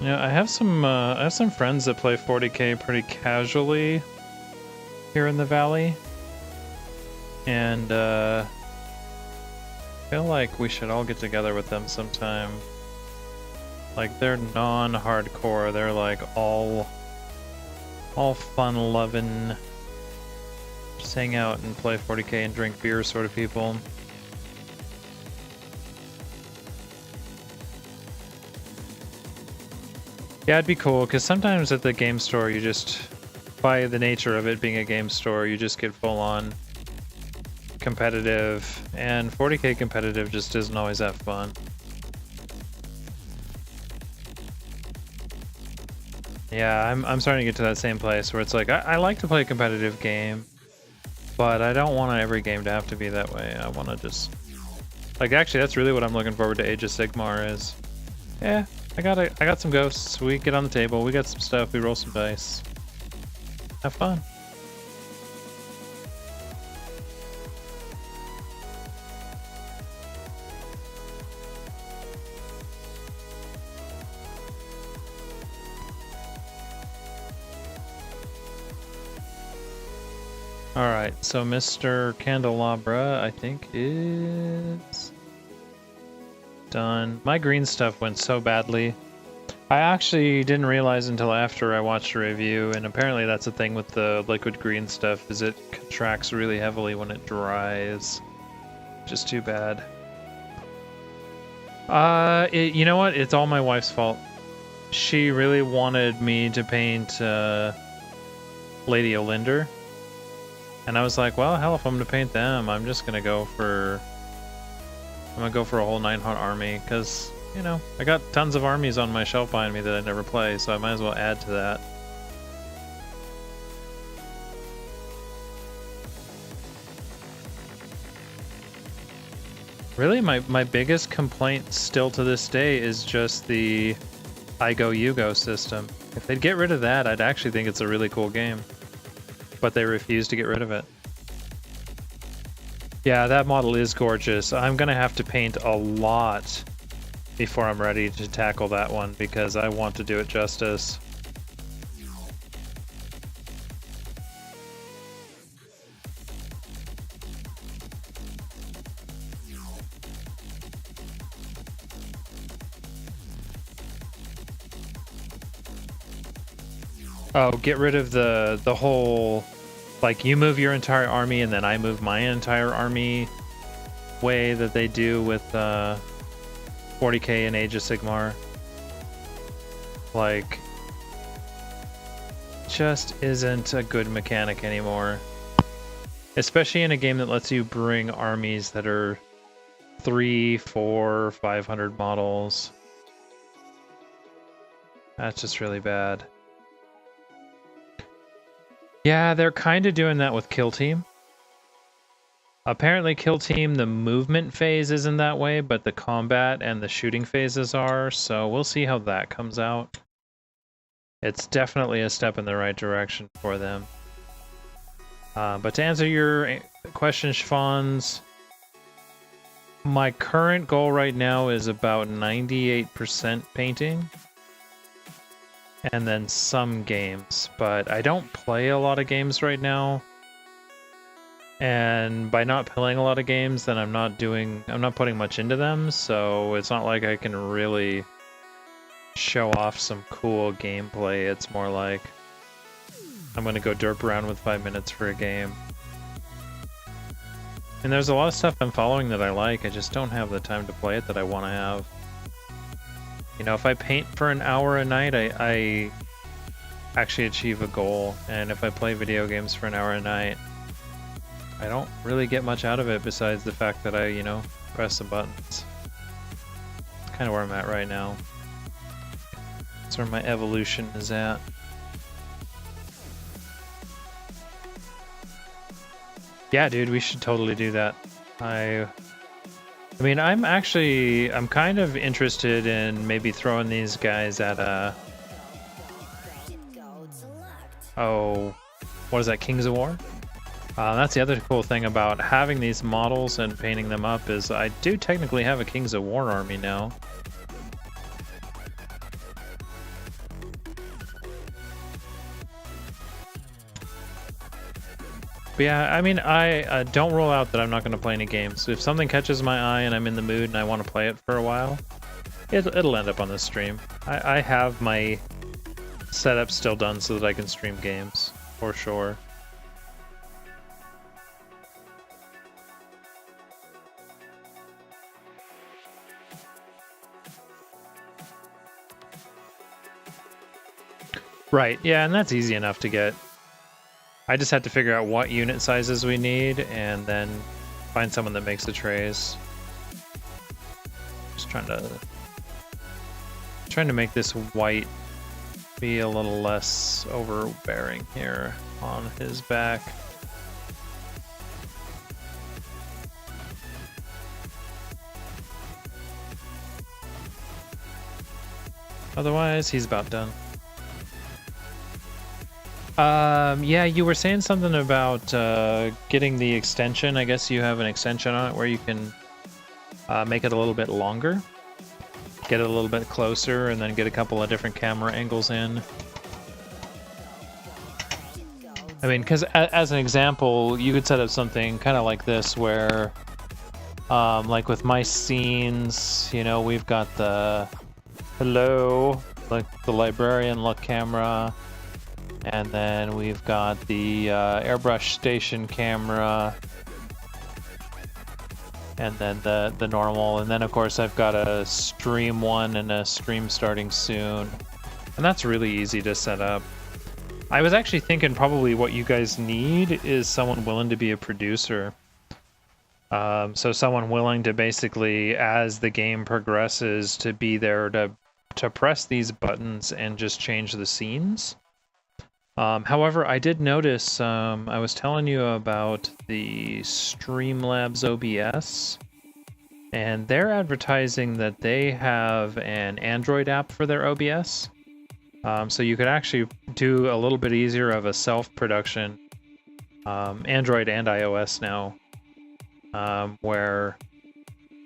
Yeah, I have some friends that play 40K pretty casually here in the valley. And I feel like we should all get together with them sometime. Like, they're non-hardcore, they're like all fun-loving, just hang out and play 40K and drink beer sort of people. Yeah, it'd be cool, because sometimes at the game store, you just, by the nature of it being a game store, you just get full-on competitive, and 40k competitive just isn't always that fun. Yeah, I'm starting to get to that same place where it's like, I like to play a competitive game, but I don't want every game to have to be that way. I want to just... Like, actually, that's really what I'm looking forward to Age of Sigmar is. Yeah, I got some ghosts. We get on the table, we got some stuff, we roll some dice. Have fun. Alright, so Mr. Candelabra, I think, is done. My green stuff went so badly. I actually didn't realize until after I watched a review, and apparently that's the thing with the liquid green stuff, is it contracts really heavily when it dries. Just too bad. You know what? It's all my wife's fault. She really wanted me to paint Lady Olinder. And I was like, well, hell, if I'm gonna paint them, I'm gonna go for a whole 9-hunt army, because, you know, I got tons of armies on my shelf behind me that I never play, so I might as well add to that. Really, my biggest complaint still to this day is just the I Go You Go system. If they'd get rid of that, I'd actually think it's a really cool game. But they refuse to get rid of it. Yeah, that model is gorgeous. I'm gonna have to paint a lot before I'm ready to tackle that one, because I want to do it justice. Oh, get rid of the whole, like, you move your entire army and then I move my entire army way that they do with 40k and Age of Sigmar. Like, just isn't a good mechanic anymore. Especially in a game that lets you bring armies that are 300, 400, 500 models. That's just really bad. Yeah, they're kind of doing that with Kill Team. Apparently Kill Team, the movement phase isn't that way, but the combat and the shooting phases are, so we'll see how that comes out. It's definitely a step in the right direction for them. But to answer your question, Schwans, my current goal right now is about 98% painting. And then some games, but I don't play a lot of games right now. And by not playing a lot of games, then I'm not putting much into them, so it's not like I can really show off some cool gameplay. It's more like I'm gonna go derp around with 5 minutes for a game. And there's a lot of stuff I'm following that I like, I just don't have the time to play it that I want to have. You know, if I paint for an hour a night, I actually achieve a goal. And if I play video games for an hour a night, I don't really get much out of it besides the fact that I, you know, press some buttons. That's kind of where I'm at right now. That's where my evolution is at. Yeah, dude, we should totally do that. I mean, I'm kind of interested in maybe throwing these guys at oh, what is that, Kings of War? That's the other cool thing about having these models and painting them up is I do technically have a Kings of War army now. But yeah, I mean, I don't rule out that I'm not going to play any games. If something catches my eye and I'm in the mood and I want to play it for a while, it'll end up on this stream. I have my setup still done so that I can stream games, for sure. Right, yeah, and that's easy enough to get. I just have to figure out what unit sizes we need and then find someone that makes the trays. Just trying to make this white be a little less overbearing here on his back. Otherwise, he's about done. Yeah, you were saying something about getting the extension. I guess you have an extension on it where you can make it a little bit longer, get it a little bit closer, and then get a couple of different camera angles in. I mean, because as an example, you could set up something kind of like this where, like with my scenes, you know, we've got the hello, like the librarian look camera, and then we've got the airbrush station camera, and then the normal, and then of course I've got a stream one and a stream starting soon, and that's really easy to set up. I was actually thinking probably what you guys need is someone willing to be a producer. So someone willing to basically, as the game progresses, to be there to press these buttons and just change the scenes. However, I did notice, I was telling you about the Streamlabs OBS, and they're advertising that they have an Android app for their OBS. So you could actually do a little bit easier of a self-production, Android and iOS now, where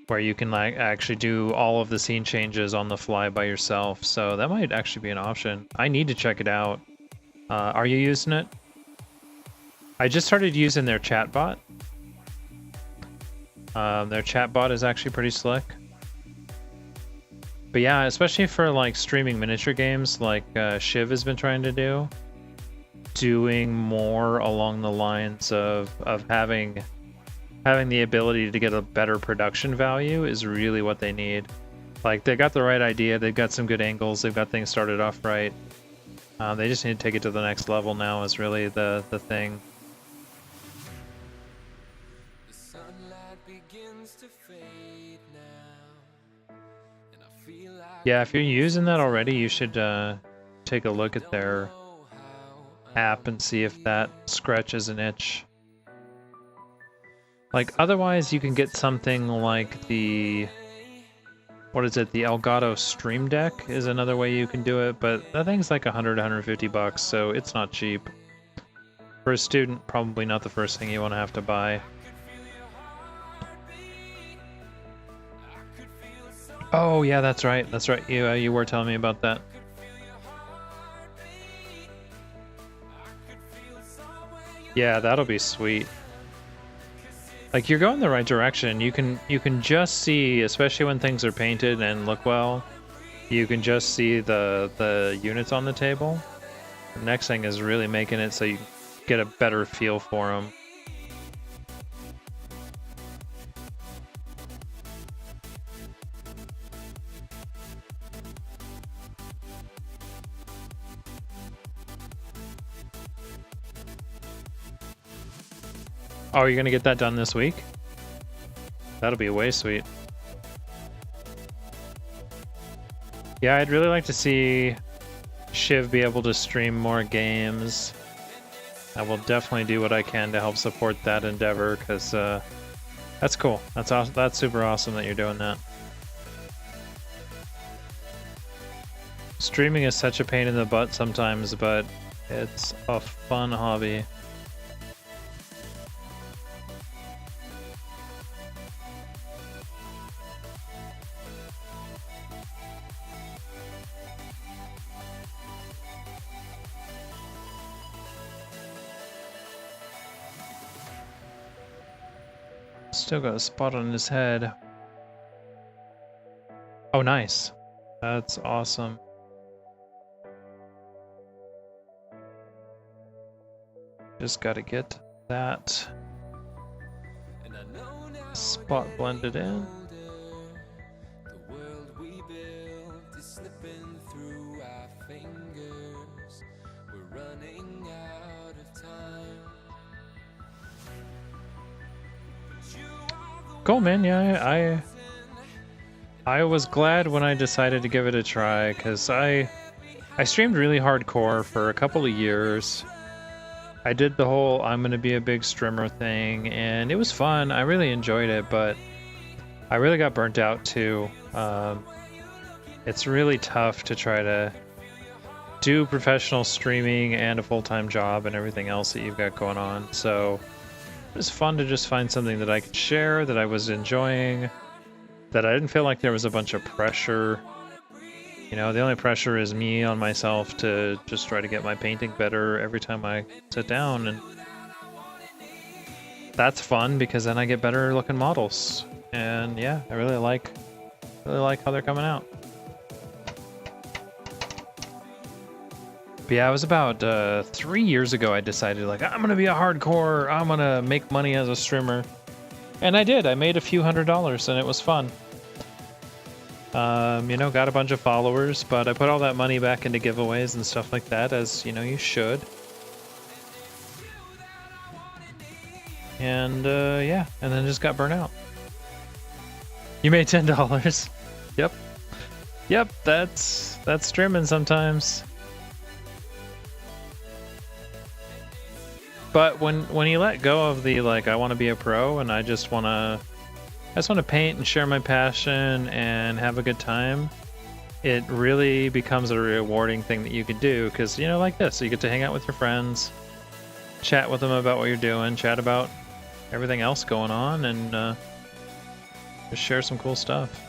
you can like actually do all of the scene changes on the fly by yourself. So that might actually be an option. I need to check it out. Are you using it? I just started using their chatbot. Their chatbot is actually pretty slick. But yeah, especially for like streaming miniature games like Shiv has been trying to do, doing more along the lines of having the ability to get a better production value is really what they need. Like, they got the right idea, they've got some good angles, they've got things started off right. They just need to take it to the next level now is really the thing. The sunlight begins to fade now, and I feel like Yeah, if you're using that already, you should take a look at their app and see if that scratches an itch. Like, otherwise you can get something like the... What is it? The Elgato Stream Deck is another way you can do it, but that thing's like 100, 150 bucks, so it's not cheap. For a student, probably not the first thing you want to have to buy. Oh yeah, that's right. That's right. You were telling me about that. Yeah, that'll be sweet. Like, you're going the right direction. You can just see, especially when things are painted and look well, you can just see the units on the table. The next thing is really making it so you get a better feel for them. Oh, you're gonna get that done this week? That'll be way sweet. Yeah, I'd really like to see Shiv be able to stream more games. I will definitely do what I can to help support that endeavor, because that's cool. That's awesome. That's super awesome that you're doing that. Streaming is such a pain in the butt sometimes, but it's a fun hobby. Still got a spot on his head. Oh, nice. That's awesome. Just gotta get that spot blended in. The world we built is slipping through our fingers. Cool, man. Yeah, I was glad when I decided to give it a try, because I streamed really hardcore for a couple of years. I did the whole I'm gonna be a big streamer thing, and it was fun. I really enjoyed it, but I really got burnt out too. It's really tough to try to do professional streaming and a full-time job and everything else that you've got going on. So it was fun to just find something that I could share, that I was enjoying, that I didn't feel like there was a bunch of pressure. You know, the only pressure is me on myself to just try to get my painting better every time I sit down, and that's fun because then I get better looking models. And yeah, I really like how they're coming out. But yeah, it was about 3 years ago I decided, like, I'm gonna be a hardcore, I'm gonna make money as a streamer. And I did. I made a few $100s and it was fun. You know, got a bunch of followers, but I put all that money back into giveaways and stuff like that, as, you know, you should. And yeah, and then just got burnt out. You made $10. Yep. Yep, that's streaming sometimes. But when you let go of the, like, I want to be a pro and I just want to paint and share my passion and have a good time, it really becomes a rewarding thing that you can do, because, you know, like this, you get to hang out with your friends, chat with them about what you're doing, chat about everything else going on, and just share some cool stuff.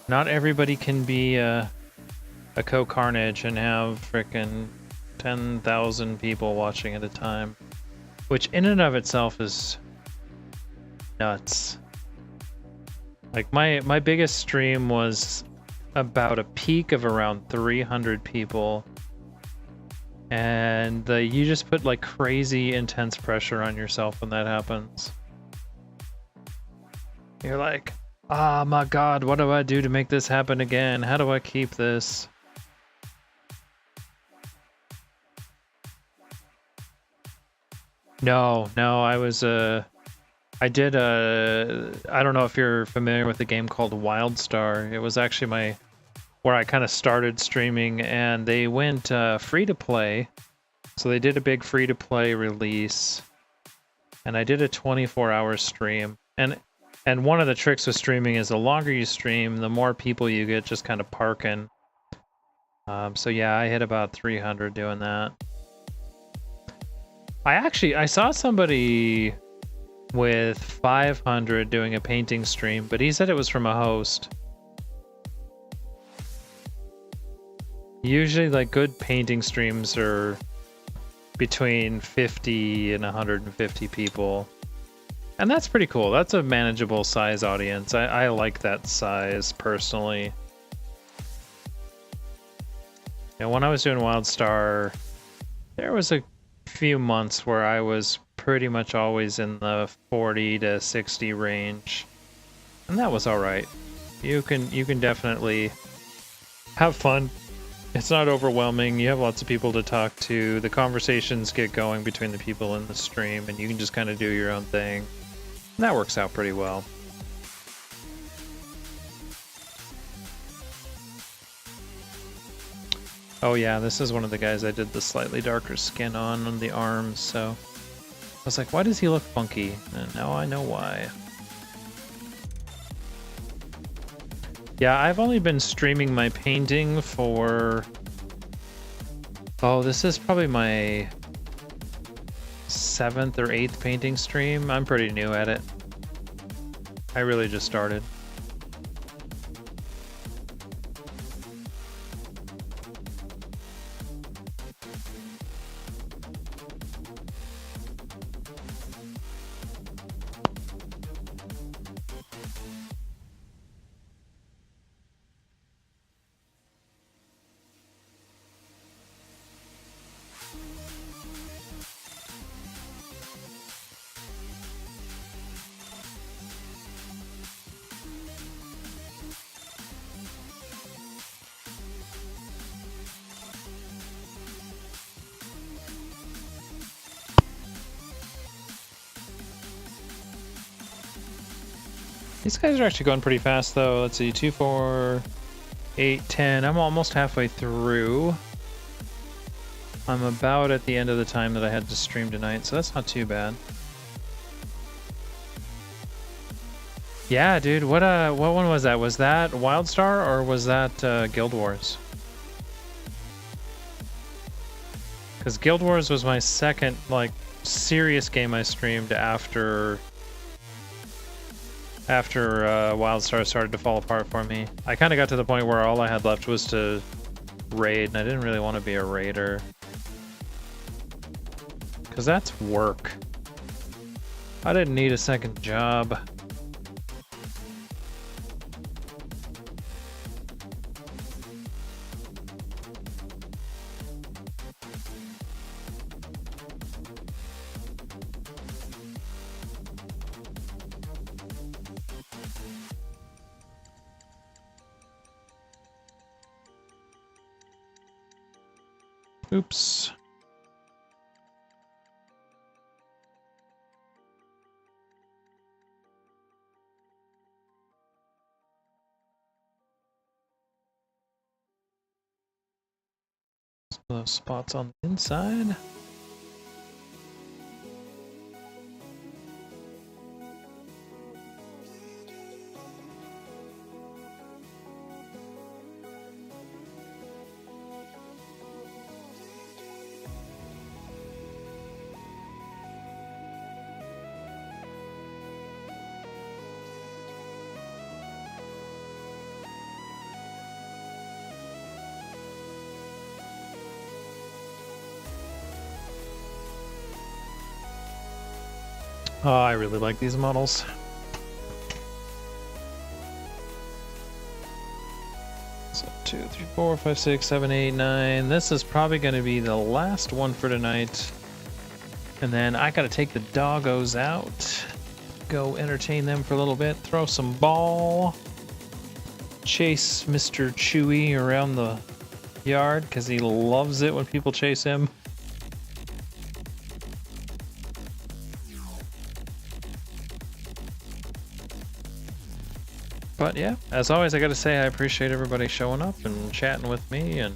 Not everybody can be a Co-Carnage and have frickin' 10,000 people watching at a time, which in and of itself is nuts. Like my biggest stream was about a peak of around 300 people, and you just put like crazy intense pressure on yourself when that happens. You're like, oh my god, what do I do to make this happen again? How do I keep this? No, I was I did I don't know if you're familiar with a game called WildStar. It was actually where I kind of started streaming, and they went free to play. So they did a big free to play release, and I did a 24-hour stream. And one of the tricks with streaming is the longer you stream, the more people you get just kind of parking. So yeah, I hit about 300 doing that. I saw somebody with 500 doing a painting stream, but he said it was from a host. Usually, like, good painting streams are between 50 and 150 people. And that's pretty cool. That's a manageable size audience. I like that size personally. And when I was doing WildStar, there was a few months where I was pretty much always in the 40 to 60 range, and that was all right. You can definitely have fun. It's not overwhelming. You have lots of people to talk to. The conversations get going between the people in the stream, and you can just kind of do your own thing. And that works out pretty well. Oh yeah, this is one of the guys I did the slightly darker skin on the arms, so I was like, why does he look funky? And now I know why. Yeah, I've only been streaming my painting for... Oh, this is probably my 7th or 8th painting stream. I'm pretty new at it. I really just started. These guys are actually going pretty fast though. Let's see, 2, 4, 8, 10. I'm almost halfway through. I'm about at the end of the time that I had to stream tonight, so that's not too bad. Yeah, dude, what one was that? Was that WildStar or was that Guild Wars? Because Guild Wars was my second, like, serious game I streamed after WildStar started to fall apart for me. I kind of got to the point where all I had left was to raid, and I didn't really want to be a raider. Because that's work. I didn't need a second job. Oops. Those spots on the inside. Oh, I really like these models. So 2, 3, 4, 5, 6, 7, 8, 9. This is probably going to be the last one for tonight. And then I got to take the doggos out. Go entertain them for a little bit. Throw some ball. Chase Mr. Chewy around the yard because he loves it when people chase him. But yeah, as always, I gotta say I appreciate everybody showing up and chatting with me and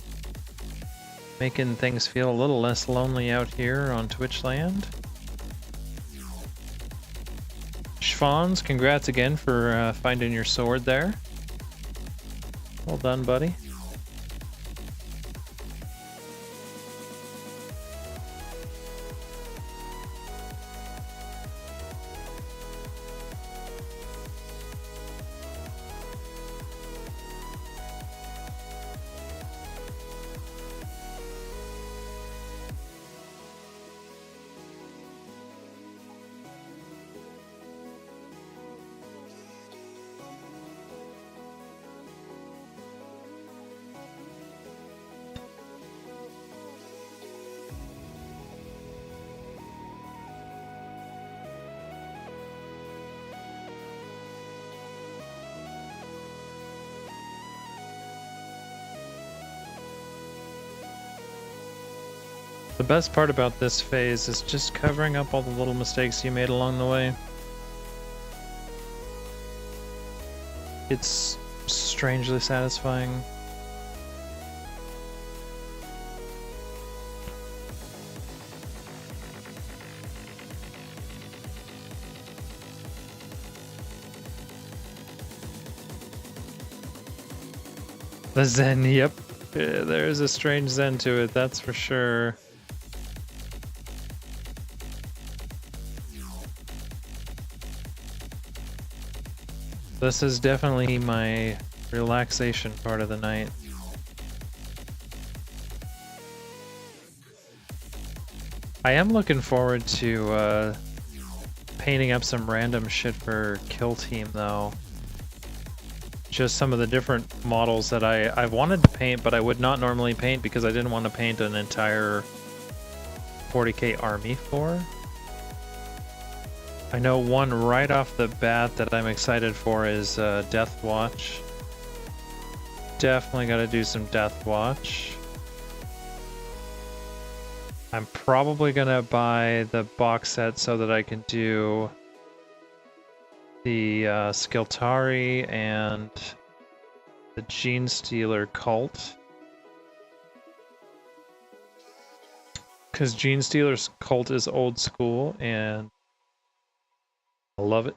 making things feel a little less lonely out here on Twitch land. Schwanz, congrats again for finding your sword there. Well done, buddy. The best part about this phase is just covering up all the little mistakes you made along the way. It's strangely satisfying. The Zen, yep. Yeah, there's a strange Zen to it, that's for sure. This is definitely my relaxation part of the night. I am looking forward to painting up some random shit for Kill Team though. Just some of the different models that I wanted to paint, but I would not normally paint because I didn't want to paint an entire 40k army for. I know one right off the bat that I'm excited for is Death Watch. Definitely got to do some Death Watch. I'm probably going to buy the box set so that I can do the Skiltari and the Gene Stealer cult. Because Gene Stealer's cult is old school and I love it.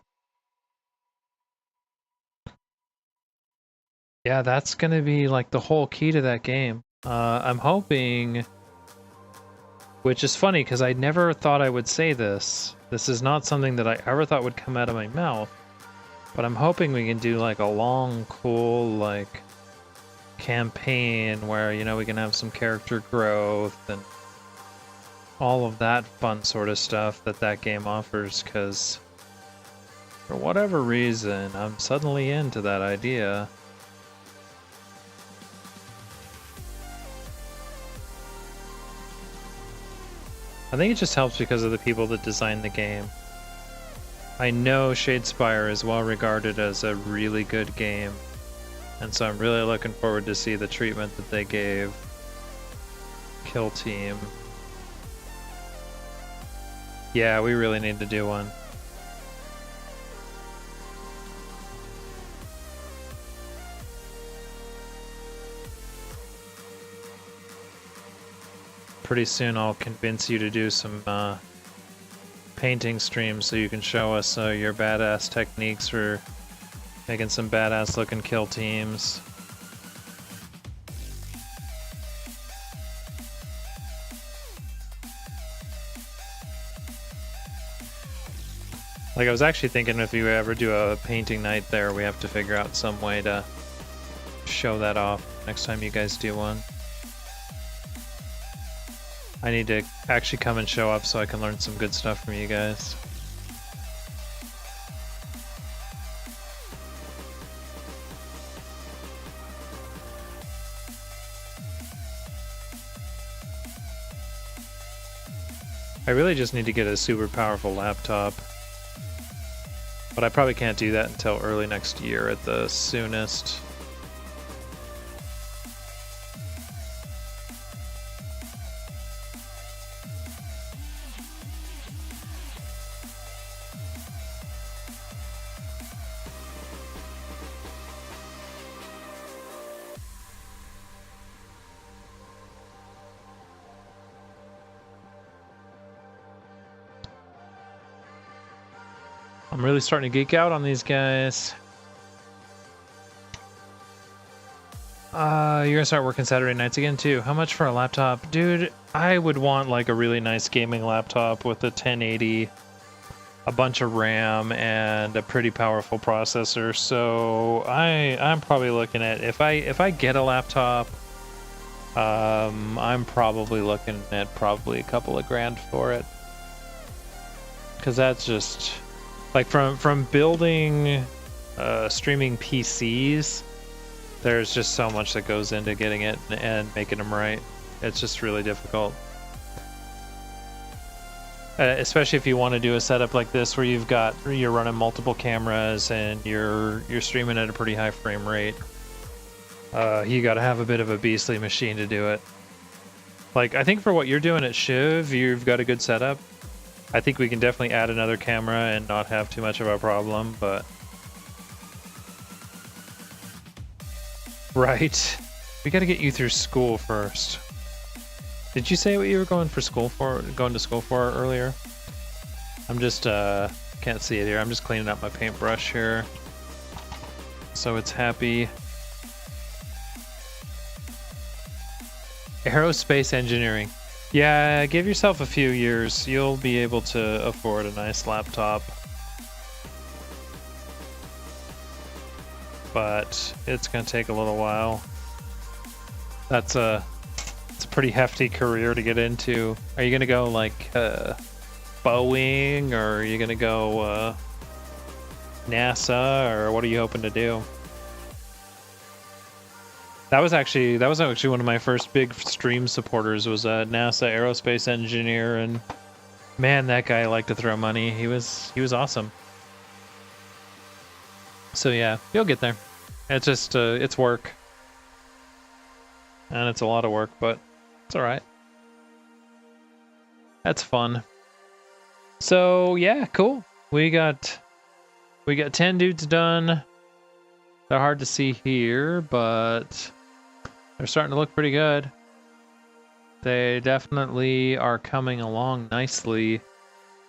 Yeah, that's going to be like the whole key to that game. I'm hoping, which is funny because I never thought I would say this. This is not something that I ever thought would come out of my mouth. But I'm hoping we can do like a long, cool, like campaign where, you know, we can have some character growth and all of that fun sort of stuff that that game offers, because for whatever reason, I'm suddenly into that idea. I think it just helps because of the people that designed the game. I know Shadespire is well regarded as a really good game, and so I'm really looking forward to see the treatment that they gave Kill Team. Yeah, we really need to do one. Pretty soon I'll convince you to do some painting streams so you can show us your badass techniques for making some badass looking kill teams. Like, I was actually thinking if you ever do a painting night there, we have to figure out some way to show that off next time you guys do one. I need to actually come and show up so I can learn some good stuff from you guys. I really just need to get a super powerful laptop. But I probably can't do that until early next year at the soonest. I'm really starting to geek out on these guys. You're gonna start working Saturday nights again too. How much for a laptop? Dude, I would want like a really nice gaming laptop with a 1080, a bunch of RAM, and a pretty powerful processor. So I'm probably looking at, if I get a laptop, I'm probably looking at probably a couple of grand for it. Cause that's just like from building streaming PCs, there's just so much that goes into getting it and making them right. It's just really difficult. Especially if you want to do a setup like this where you're running multiple cameras and you're streaming at a pretty high frame rate. You got to have a bit of a beastly machine to do it. Like, I think for what you're doing at Shiv, you've got a good setup. I think we can definitely add another camera and not have too much of a problem, but... Right. We gotta get you through school first. Did you say what you were going to school for earlier? I'm just, can't see it here. I'm just cleaning up my paintbrush here. So it's happy. Aerospace engineering. Yeah, give yourself a few years. You'll be able to afford a nice laptop. But it's going to take a little while. It's a pretty hefty career to get into. Are you going to go like Boeing, or are you going to go NASA, or what are you hoping to do? That was actually one of my first big stream supporters, was a NASA aerospace engineer, and man, that guy liked to throw money. He was awesome. So yeah, you'll get there. It's just it's work, and it's a lot of work, but it's all right. That's fun. So yeah, cool. We got We got 10 dudes done. They're hard to see here, but they're starting to look pretty good. They definitely are coming along nicely.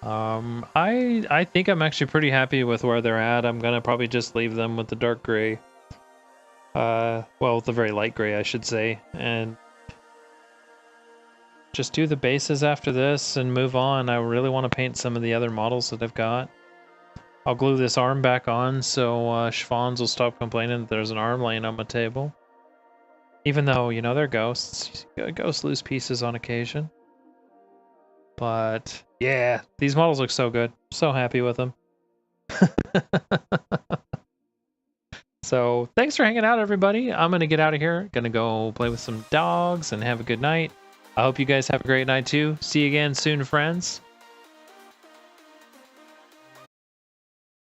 I think I'm actually pretty happy with where they're at. I'm gonna probably just leave them with the dark gray. Well, the very light gray, I should say, and just do the bases after this and move on. I really want to paint some of the other models that I've got. I'll glue this arm back on so Schwans will stop complaining that there's an arm laying on my table. Even though, you know, they're ghosts. Ghosts lose pieces on occasion. But, yeah, these models look so good. So happy with them. So, thanks for hanging out, everybody. I'm going to get out of here. Going to go play with some dogs and have a good night. I hope you guys have a great night, too. See you again soon, friends.